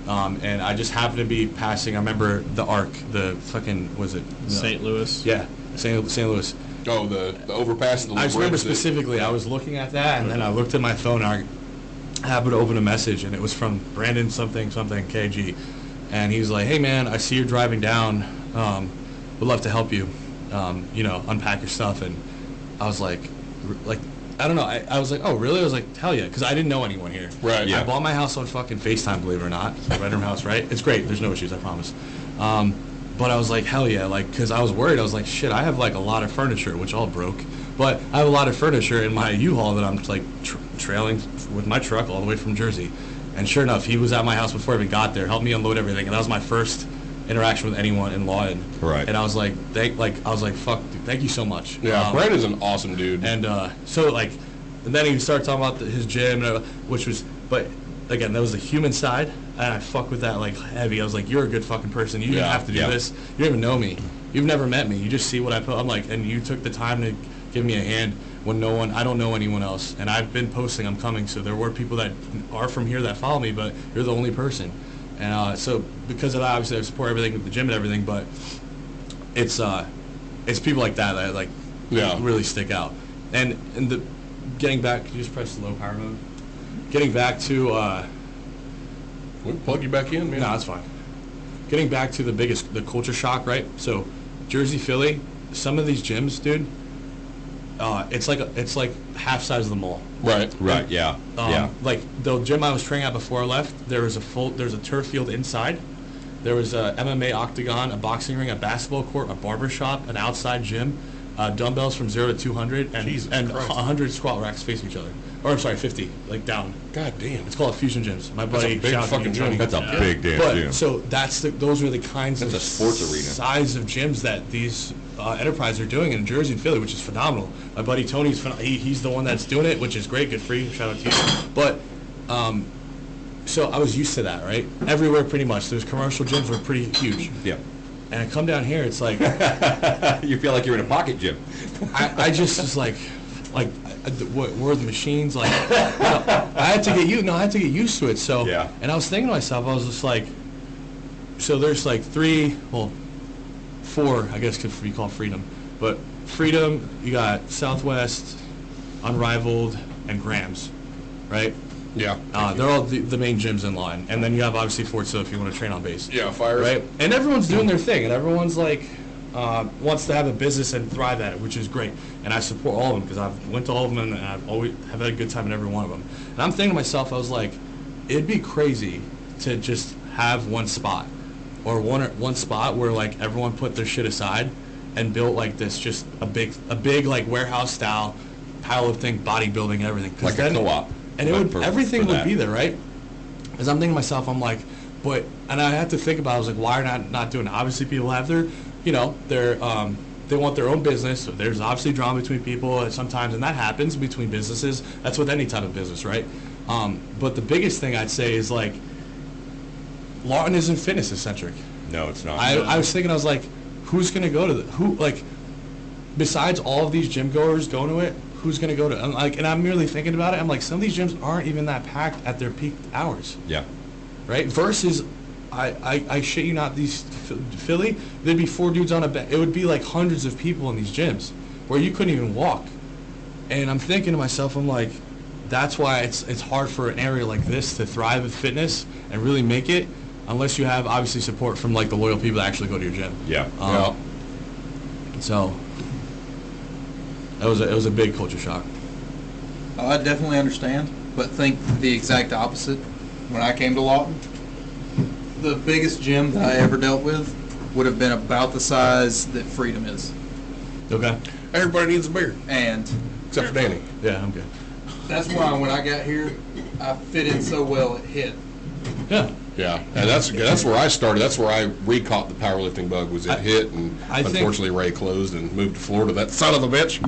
and I just happened to be passing, I remember the Arc, the fucking, was it? St. Louis? Yeah, St. Louis. Oh, the overpass. I just remember specifically, I was looking at that, and then I looked at my phone, and I happened to open a message, and it was from Brandon something KG, and he's like, hey man, I see you're driving down, would love to help you, unpack your stuff, and I was like, I don't know. I was like, oh, really? I was like, hell yeah, because I didn't know anyone here. Right. I bought my house on fucking FaceTime, believe it or not. Bedroom house, right? It's great. There's no issues, I promise. But I was like, hell yeah, like, because I was worried. I was like, shit, I have like a lot of furniture, which all broke. But I have a lot of furniture in my U-Haul that I'm like trailing with my truck all the way from Jersey. And sure enough, he was at my house before I even got there, helped me unload everything, and that was my first interaction with anyone in Lawton. Right. And I was like, fuck, dude, thank you so much. Yeah, Brandon's an awesome dude. And and then he started talking about his gym, which was, but again, that was the human side, and I fuck with that like heavy. I was like, you're a good fucking person. You didn't have to do this. You don't even know me. You've never met me. You just see what I put. I'm like, and you took the time to give me a hand when I don't know anyone else. And I've been posting, I'm coming, so there were people that are from here that follow me, but you're the only person. And so because of that, obviously I support everything with the gym and everything, but it's people like that like really stick out. And getting back, can you just press the low power mode? Getting back to we can plug you back in, man. no, that's fine. Getting back to the culture shock, right? So Jersey, Philly, some of these gyms, dude, it's like half size of the mall. Right. Right. Yeah. Like the gym I was training at before I left, there's a turf field inside. There was a MMA octagon, a boxing ring, a basketball court, a barber shop, an outside gym, dumbbells from 0 to 200, and 100 squat racks facing each other. Or I'm sorry, 50, like down. God damn. It's called Fusion Gyms. My buddy, big fucking gym. That's a big damn gym. So those are the kinds That's of a sports arena. size of gyms that these enterprises are doing in Jersey and Philly, which is phenomenal. My buddy Tony's he's the one that's doing it, which is great. Good for you. Shout out to you. But so I was used to that, right? Everywhere pretty much. Those commercial gyms were pretty huge. Yeah. And I come down here, it's like You feel like you're in a pocket gym. I just was like what were the machines like? I had to get used to it. So Yeah. And I was thinking to myself, I was just like, so there's like four, I guess could be called Freedom, but Freedom, you got Southwest, Unrivaled, and Grams, right? Yeah. They're all the main gyms in line, and then you have obviously Fort Sill if you want to train on base. Yeah, fire. Right, and everyone's doing their thing, and everyone's like wants to have a business and thrive at it, which is great. And I support all of them because I've went to all of them and I've always have had a good time in every one of them. And I'm thinking to myself, I was like, it'd be crazy to just have one spot or one spot where like everyone put their shit aside and built like this, just a big like warehouse style powerlifting, bodybuilding, and everything. Like a co-op. And everything would be there, right? Because I'm thinking to myself, I'm like, and I had to think about it, I was like, why are not doing it? Obviously people have their, they want their own business. So there's obviously drama between people sometimes, and that happens between businesses. That's with any type of business, right? But the biggest thing I'd say is like, Lawton isn't fitness eccentric. No, it's not. I was thinking, I was like, who's going to go to besides all of these gym goers going to it, who's going to go to, and I'm merely thinking about it, I'm like, some of these gyms aren't even that packed at their peak hours. Yeah. Right? Versus, I shit you not, these Philly, there'd be 4 dudes on a bed. It would be like hundreds of people in these gyms where you couldn't even walk. And I'm thinking to myself, I'm like, that's why it's hard for an area like this to thrive with fitness and really make it, unless you have obviously support from like the loyal people that actually go to your gym. Yeah. So it was a big culture shock. I definitely understand. but think the exact opposite. When I came to Lawton, the biggest gym that I ever dealt with would have been about the size that Freedom is. Okay. Everybody needs a beer, And except for Danny. Yeah, I'm good. that's why when I got here, I fit in so well, it hit. Yeah. Yeah, and that's where I started. That's where I recaught the powerlifting bug. Was it hit, and I think- unfortunately Ray closed and moved to Florida. That son of a bitch.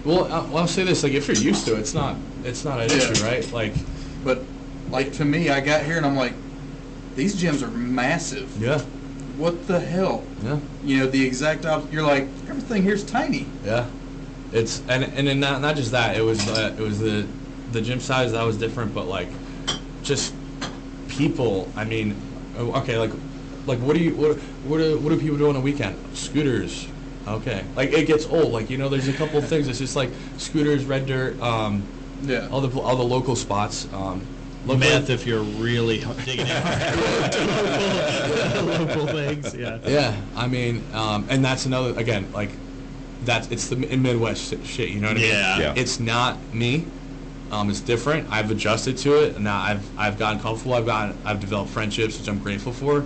Well, I'll say this: like, if you're used to it, it's not an issue, right? Like, But, like, to me, I got here and I'm like, these gyms are massive. yeah, What the hell? yeah, You know, the exact opposite. You're like, everything here's tiny. yeah. It's and then not just that. It was the gym size that was different, but like, just people. I mean, okay, like what do people do on a weekend? Scooters. Okay, like it gets old. Like, you know, there's a couple of things. It's just like scooters, red dirt, Yeah. all the local spots. Meth, if you're really digging in hard to local things, yeah. Yeah, I mean, and that's another, again, like, it's the Midwest shit, you know what I mean? Yeah. It's not me. It's different. I've adjusted to it, and now I've gotten comfortable. I've developed friendships, which I'm grateful for.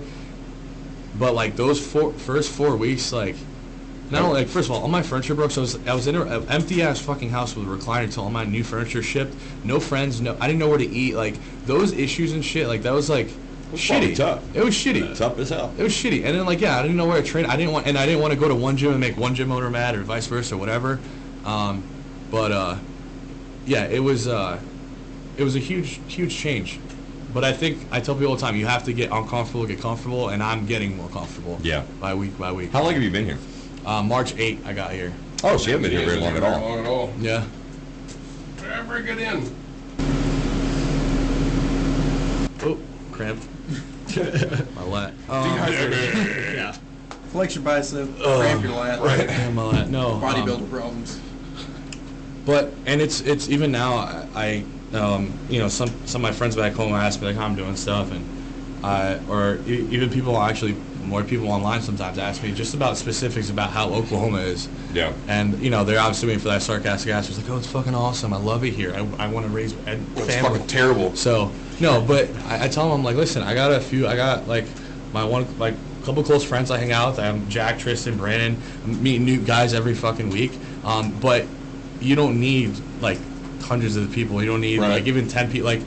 But like those first 4 weeks, like, not only, like, first of all my furniture broke, so I was in an empty ass fucking house with a recliner until all my new furniture shipped. No friends, I didn't know where to eat. Like, those issues and shit, like, that was like shitty. tough. It was shitty. Tough as hell. It was shitty. And then, like, yeah, I didn't know where to train. I didn't want to go to one gym and make one gym owner mad, or vice versa, or whatever. Yeah, it was a huge change. But I think I tell people all the time, you have to get uncomfortable, get comfortable, and I'm getting more comfortable. Yeah. By week by week. How long have you been here? March 8th, I got here. Oh, so you haven't been here very long at all. Long at all. Yeah. Bring it in. Oh, cramped. My lat. Yeah. Flex your bicep, cramp your lat. Right. Yeah, my lat. No. Bodybuilder problems. But it's even now. I you know, some of my friends back home ask me like how I'm doing stuff, and even people actually, more people online sometimes ask me just about specifics about how Oklahoma is. Yeah. And you know, they're obviously waiting for that sarcastic answer. It's like, oh, it's fucking awesome. I love it here. I want to raise a family. It's fucking terrible. So no, but I tell them, I'm like, listen, I got like my couple close friends I hang out with. I'm Jack, Tristan, Brandon. I'm meeting new guys every fucking week. But you don't need like hundreds of people. You don't need like even 10 people. Like,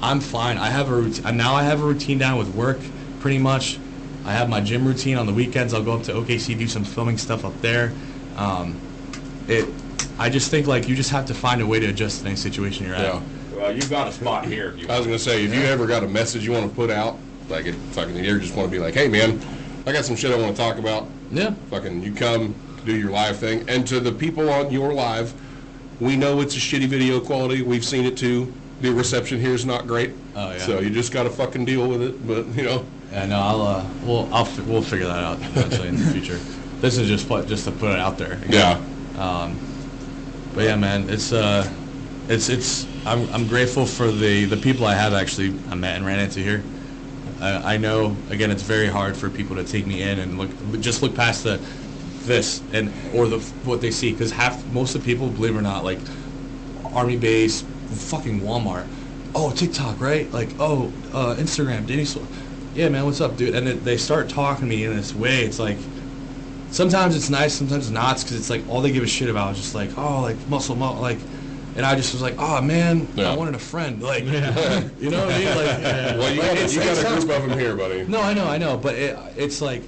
I'm fine. I have a routine now. I have a routine down with work, pretty much. I have my gym routine on the weekends. I'll go up to OKC, do some filming stuff up there. I just think like you just have to find a way to adjust to any situation you're at. Well, you've got a spot here. I was gonna say, if you ever got a message you want to put out, like it fucking, you ever just want to be like, hey man, I got some shit I want to talk about. Yeah. Fucking, you come do your live thing, and to the people on your live, we know it's a shitty video quality. We've seen it too. The reception here is not great. Oh yeah. So you just got to fucking deal with it. But you know. Yeah, no, we'll figure that out eventually in the future. This is just to put it out there. Yeah. But yeah, man, I'm grateful for the people I met and ran into here. I know, again, it's very hard for people to take me in and look past what they see, because most of the people, believe it or not, like Army base, fucking Walmart, oh, TikTok, right? Like, oh, Instagram, Dannyswole. Yeah, man, what's up, dude? And they start talking to me in this way. It's like, sometimes it's nice, sometimes it's not, because it's like all they give a shit about is just like, oh, like muscle, like, and I just was like, oh man, I wanted a friend, like, you know what I mean? Like, well, you got a group of them here, buddy. No, I know, but it's like,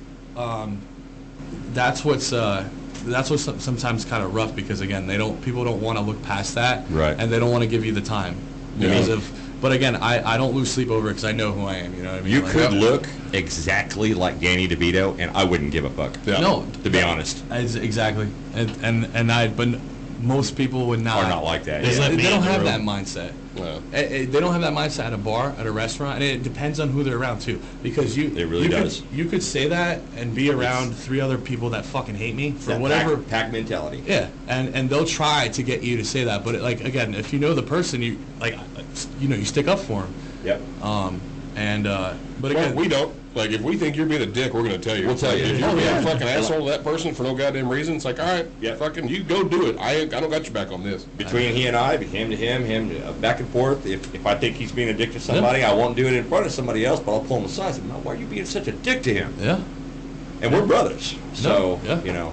that's what's sometimes kind of rough, because again, people don't want to look past that, right? And they don't want to give you the time because of. But again, I don't lose sleep over it because I know who I am. You know what I mean? You could look exactly like Danny DeVito, and I wouldn't give a fuck. Yeah. No, to be honest. Exactly, but most people would not. Are not like that. They don't have that mindset. No. They don't have that mindset at a bar, at a restaurant, and it depends on who they're around too. Because it really does. You could say that and be around 3 other people that fucking hate me for whatever pack mentality. Yeah, and they'll try to get you to say that, but like again, if you know the person, you stick up for them. Yep. But again, we don't. Like, if we think you're being a dick, we're going to tell you. We'll tell you. If you're being a fucking asshole to that person for no goddamn reason, it's like, all right, fucking, you go do it. I don't got your back on this. Between he and I, him to him, back and forth. If I think he's being a dick to somebody, I won't do it in front of somebody else, but I'll pull him aside and say, "No, why are you being such a dick to him?" Yeah. And we're brothers, so Yeah. you know,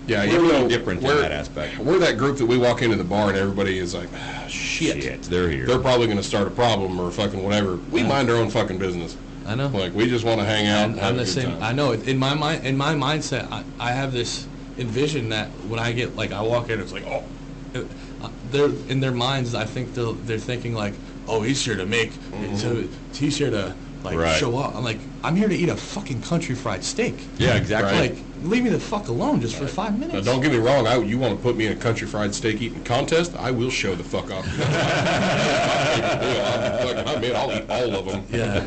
Yeah, we're even really though different in that aspect. We're that group that we walk into the bar and everybody is like, shit. They're here. They're probably going to start a problem or fucking whatever. We mind our own fucking business. I know. Like, we just want to hang out and have I'm a the good same. time. I know. In my mind, in my mindset, I have this envision that when I get like I walk in, it's like they're in their minds. I think they're thinking like, oh, he's here to make, he's here to like show up. I'm like, I'm here to eat a fucking country fried steak. Yeah, exactly. Right. Like, leave me the fuck alone just for 5 minutes. Now, don't get me wrong. You want to put me in a country fried steak eating contest? I will show the fuck off. I'm in. I'll eat all of them. Yeah.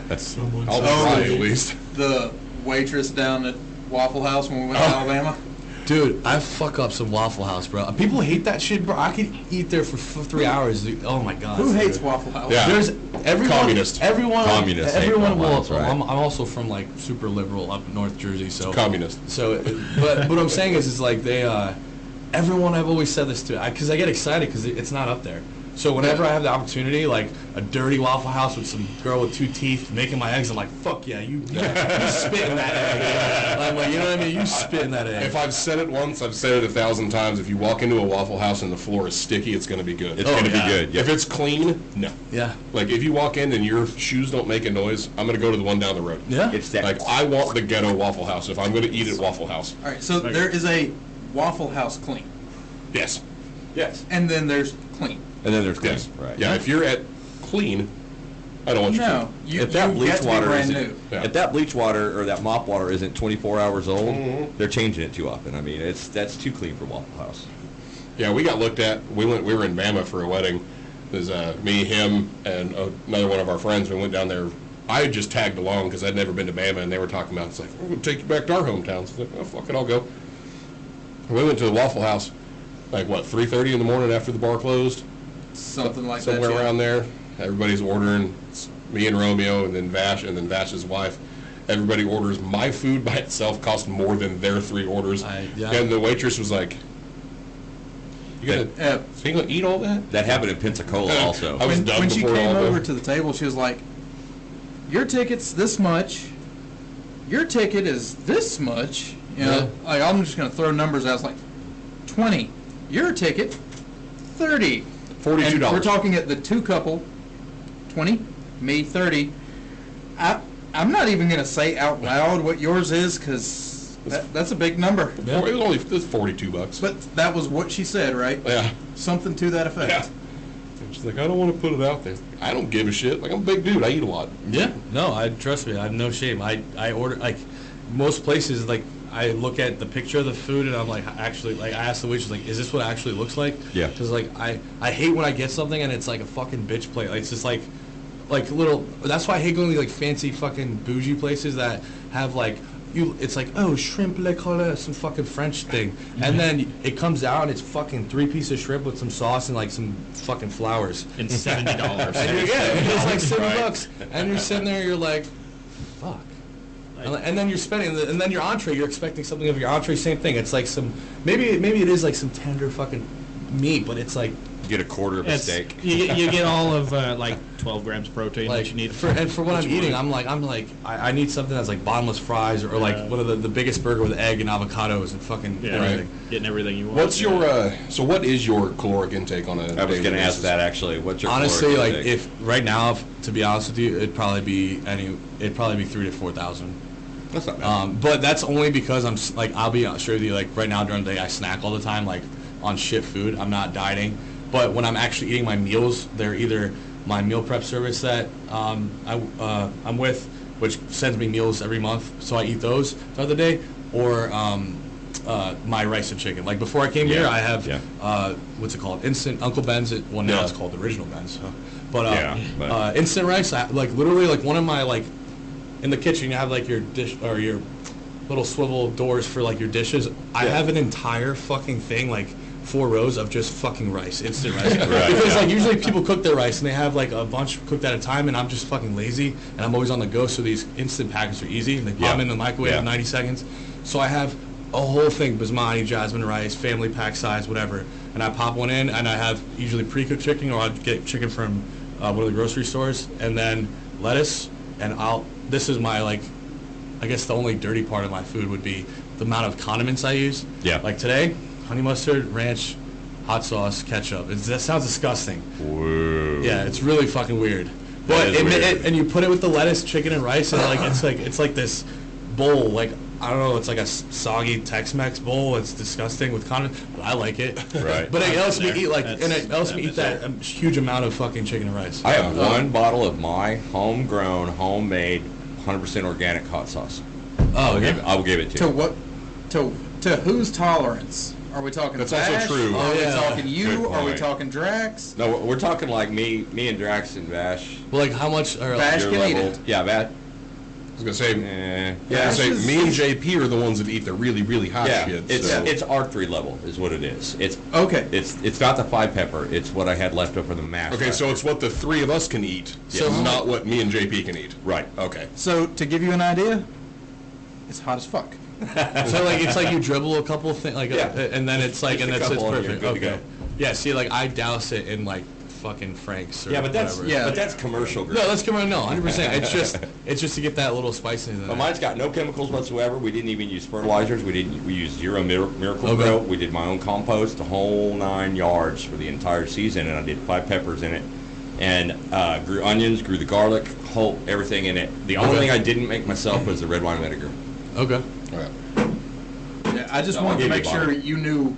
I'll try at least. The waitress down at Waffle House when we went to Alabama. Dude, I fuck up some Waffle House, bro. People hate that shit, bro. I could eat there for 3 hours. Dude. Oh my god. Who hates Waffle House? Yeah. There's everyone. Communist. Everyone. Communist hate Everyone Waffle will. House, right. I'm also from like super liberal up in North Jersey, so. Communist. So, but what I'm saying is like they. Everyone I've always said this to, because I get excited because it's not up there. So whenever I have the opportunity, like a dirty Waffle House with some girl with 2 teeth making my eggs, I'm like, fuck yeah, you spit in that egg. I'm like, you know what I mean? You spit in that egg. If I've said it once, I've said it 1,000 times. If you walk into a Waffle House and the floor is sticky, it's going to be good. It's going to be good. Yeah. If it's clean, no. Yeah. Like, if you walk in and your shoes don't make a noise, I'm going to go to the one down the road. Yeah. It's that. Like, I want the ghetto Waffle House if I'm going to eat at Waffle House. All right, so there is a Waffle House clean, Yes. Yes. and then there's clean. And then there's Yes. clean. Right. Yeah, if you're at clean, I don't want you No, to. you If that get bleach to be water brand isn't, new. Yeah. if that bleach water or that mop water isn't 24 hours old, Mhm. they're changing it too often. I mean, that's too clean for Waffle House. Yeah, we got looked at. We were in Bama for a wedding. There's me, him, and another one of our friends. We went down there. I had just tagged along because I'd never been to Bama, and they were talking about, it's like, we're going to take you back to our hometowns. So I was like, oh, fuck it, I'll go. We went to the Waffle House, like, 3:30 in the morning after the bar closed? Something like Somewhere that. yeah. around there. Everybody's ordering. It's me and Romeo, and then Vash, and then Vash's wife. Everybody orders. My food by itself cost more than their 3 orders. Yeah. And the waitress was like, so you gonna eat all that? That happened in Pensacola also. I was done When she before came all over the- to the table, she was like, "Your ticket's this much. Your ticket is this much." You know, like I'm just gonna throw numbers out. It's like 20. Your ticket, 30. $42. And we're talking at the 2 couple, 20. Me, 30. I'm not even gonna say out loud what yours is because that's a big number. It was $42. But that was what she said, right? Yeah. Something to that effect. Yeah. And she's like, I don't want to put it out there. I don't give a shit. Like, I'm a big dude. I eat a lot. Yeah. No, trust me. I have no shame. I order like most places. Like I look at the picture of the food and I'm like, actually, like I ask the waitress, like, is this what it actually looks like? Yeah. Because like I hate when I get something and it's like a fucking bitch plate. Like it's just like little. That's why I hate going to these like fancy fucking bougie places that have like. It's like, oh, shrimp le colle, some fucking French thing. And then it comes out and it's fucking 3 pieces of shrimp with some sauce and like some fucking flowers. And $70. And it's like $7. And you're sitting there, you're like, fuck. And then you're spending, and then your entree, you're expecting something of your entree, same thing. It's like some, maybe it is like some tender fucking meat, but it's like, You get a quarter of a steak. You get all of like 12 grams of protein like that you need. for what what I'm you eating, want. I need something that's like bottomless fries or like one of the biggest burger with egg and avocados and fucking everything. Getting everything you want. What's your, so what is your caloric intake on a I was daily going to ask basis? that actually. What's your Honestly, caloric like intake? if right now, to be honest with you, it'd probably be 3,000 to 4,000. That's not bad. But that's only because I'm like, I'll be sure with you, like right now during the day I snack all the time, like on shit food. I'm not dieting, but when I'm actually eating my meals, they're either my meal prep service that I'm with, which sends me meals every month, so I eat those the other day, or my rice and chicken. Like before I came here, I have what's it called? Instant Uncle Ben's. Well, now it's called Original Ben's. But instant rice. Like literally, like one of my like in the kitchen, you have like your dish or your little swivel doors for like your dishes. I have an entire fucking thing like 4 rows of just fucking rice, instant rice. Right, Because yeah. like usually people cook their rice and they have like a bunch cooked at a time, and I'm just fucking lazy and I'm always on the go. So these instant packets are easy. They pop Yeah. them in the microwave Yeah. in 90 seconds. So I have a whole thing, basmati, jasmine rice, family pack size, whatever. And I pop one in, and I have usually pre-cooked chicken, or I'll get chicken from one of the grocery stores, and then lettuce. And this is my, like, I guess the only dirty part of my food would be the amount of condiments I use. Yeah. Like today, honey mustard, ranch, hot sauce, ketchup. That sounds disgusting. Whoa. Yeah, it's really fucking weird. But is weird. and you put it with the lettuce, chicken, and rice, and it's like this bowl. Like, I don't know, it's like a soggy Tex-Mex bowl. It's disgusting with condiments, but I like it. Right. But it helps me there. eat That's- it helps me I'm eat that huge amount of fucking chicken and rice. I have one bottle of my homegrown, homemade, 100% organic hot sauce. Oh, okay. I will give it to To you. what? To whose tolerance? Are we talking That's also Vash? true. Are Oh, yeah. we talking you? Good Are we point. talking Drax? No, we're talking like me and Drax and Vash. Well, like how much? Or Bash Your can eat level. it. Yeah, Vash. I was gonna say, Eh. yeah, Vash is- me and JP are the ones that eat the really, really hot Yeah, shit. it's so. it's archery level is what it is. It's Okay. it's not the 5 pepper. It's what I had left over from the mash. Okay, so it's what the 3 of us can eat, Yes. not what me and JP can eat. right. Okay. So to give you an idea, it's hot as fuck. so like it's like you dribble a couple of things, like, Yeah. and then it's like, Just and a it's couple and perfect. you're good to Okay. go. Yeah. See, like I douse it in like fucking Frank's. Or Yeah, but that's whatever. Yeah. but that's commercial grade. No, that's coming. No, 100%. It's just to get that little spiciness in But it. mine's got no chemicals whatsoever. We didn't even use fertilizers. We used zero Miracle Okay. Grow. We did my own compost, the whole 9 yards for the entire season, and I did 5 peppers in it, and grew onions, grew the garlic, whole everything in it. The only Okay. thing I didn't make myself was the red wine vinegar. Okay. All right. Yeah, I just No, wanted I'll to give make you a sure bottle. you knew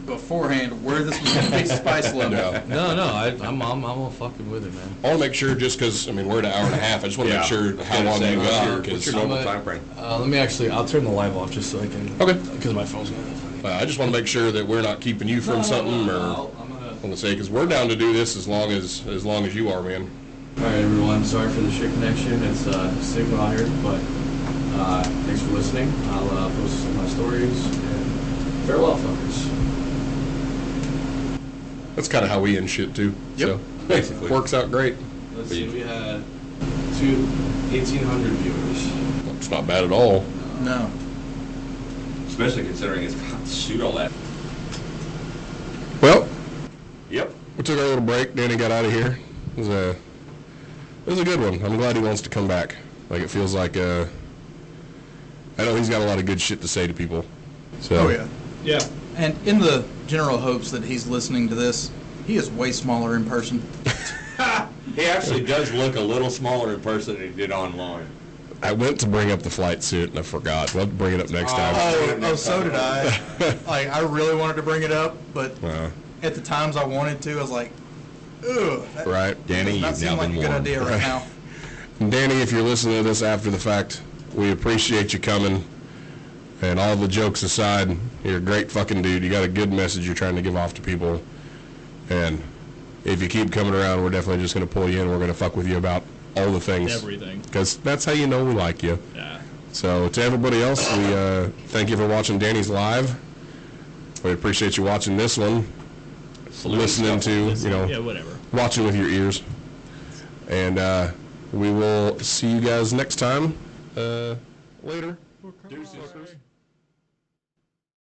beforehand where this was going to be spice level. No. No, I'm all fucking with it, man. I want to make sure, just because, I mean, we're at an hour and a half, I just want to Yeah. make sure I was how gonna long say, you what's got your- here, what's your because normal I'm time frame? Let me actually. I'll turn the live off just so I can. Okay. Because my phone's gonna. I just want to make sure that we're not keeping you from something, or I'm gonna. I want to say, because we're down to do this as long as you are, man. All right, everyone. Sorry for the shit connection. It's signal out here, but thanks for listening. I'll post some of my stories and farewell, fuckers. That's kind of how we end shit too. Yep. So Basically. works out great. Let's see. We had 1,800 viewers. It's not bad at all. No. Especially considering it's got pseudo left. Well, Yep. we took our little break. Danny got out of here. It was a good one. I'm glad he wants to come back. Like, it feels like I know he's got a lot of good shit to say to people. So Oh yeah. Yeah. And in the general hopes that he's listening to this, he is way smaller in person. He actually does look a little smaller in person than he did online. I went to bring up the flight suit and I forgot. We'll have to bring it up next time. Oh, so did I. Like, I really wanted to bring it up, but at the times I wanted to, I was like, ugh. That Right. Danny, does you've not now seem like been a good warned. idea right now. And Danny, if you're listening to this after the fact, we appreciate you coming. And all the jokes aside, you're a great fucking dude. You got a good message you're trying to give off to people. And if you keep coming around, we're definitely just going to pull you in. We're going to fuck with you about all the things. Everything. Because that's how you know we like you. Yeah. So to everybody else, we thank you for watching Danny's live. We appreciate you watching this one, listening to, Yeah, whatever. watching with your ears. And we will see you guys next time. Later. Deuces.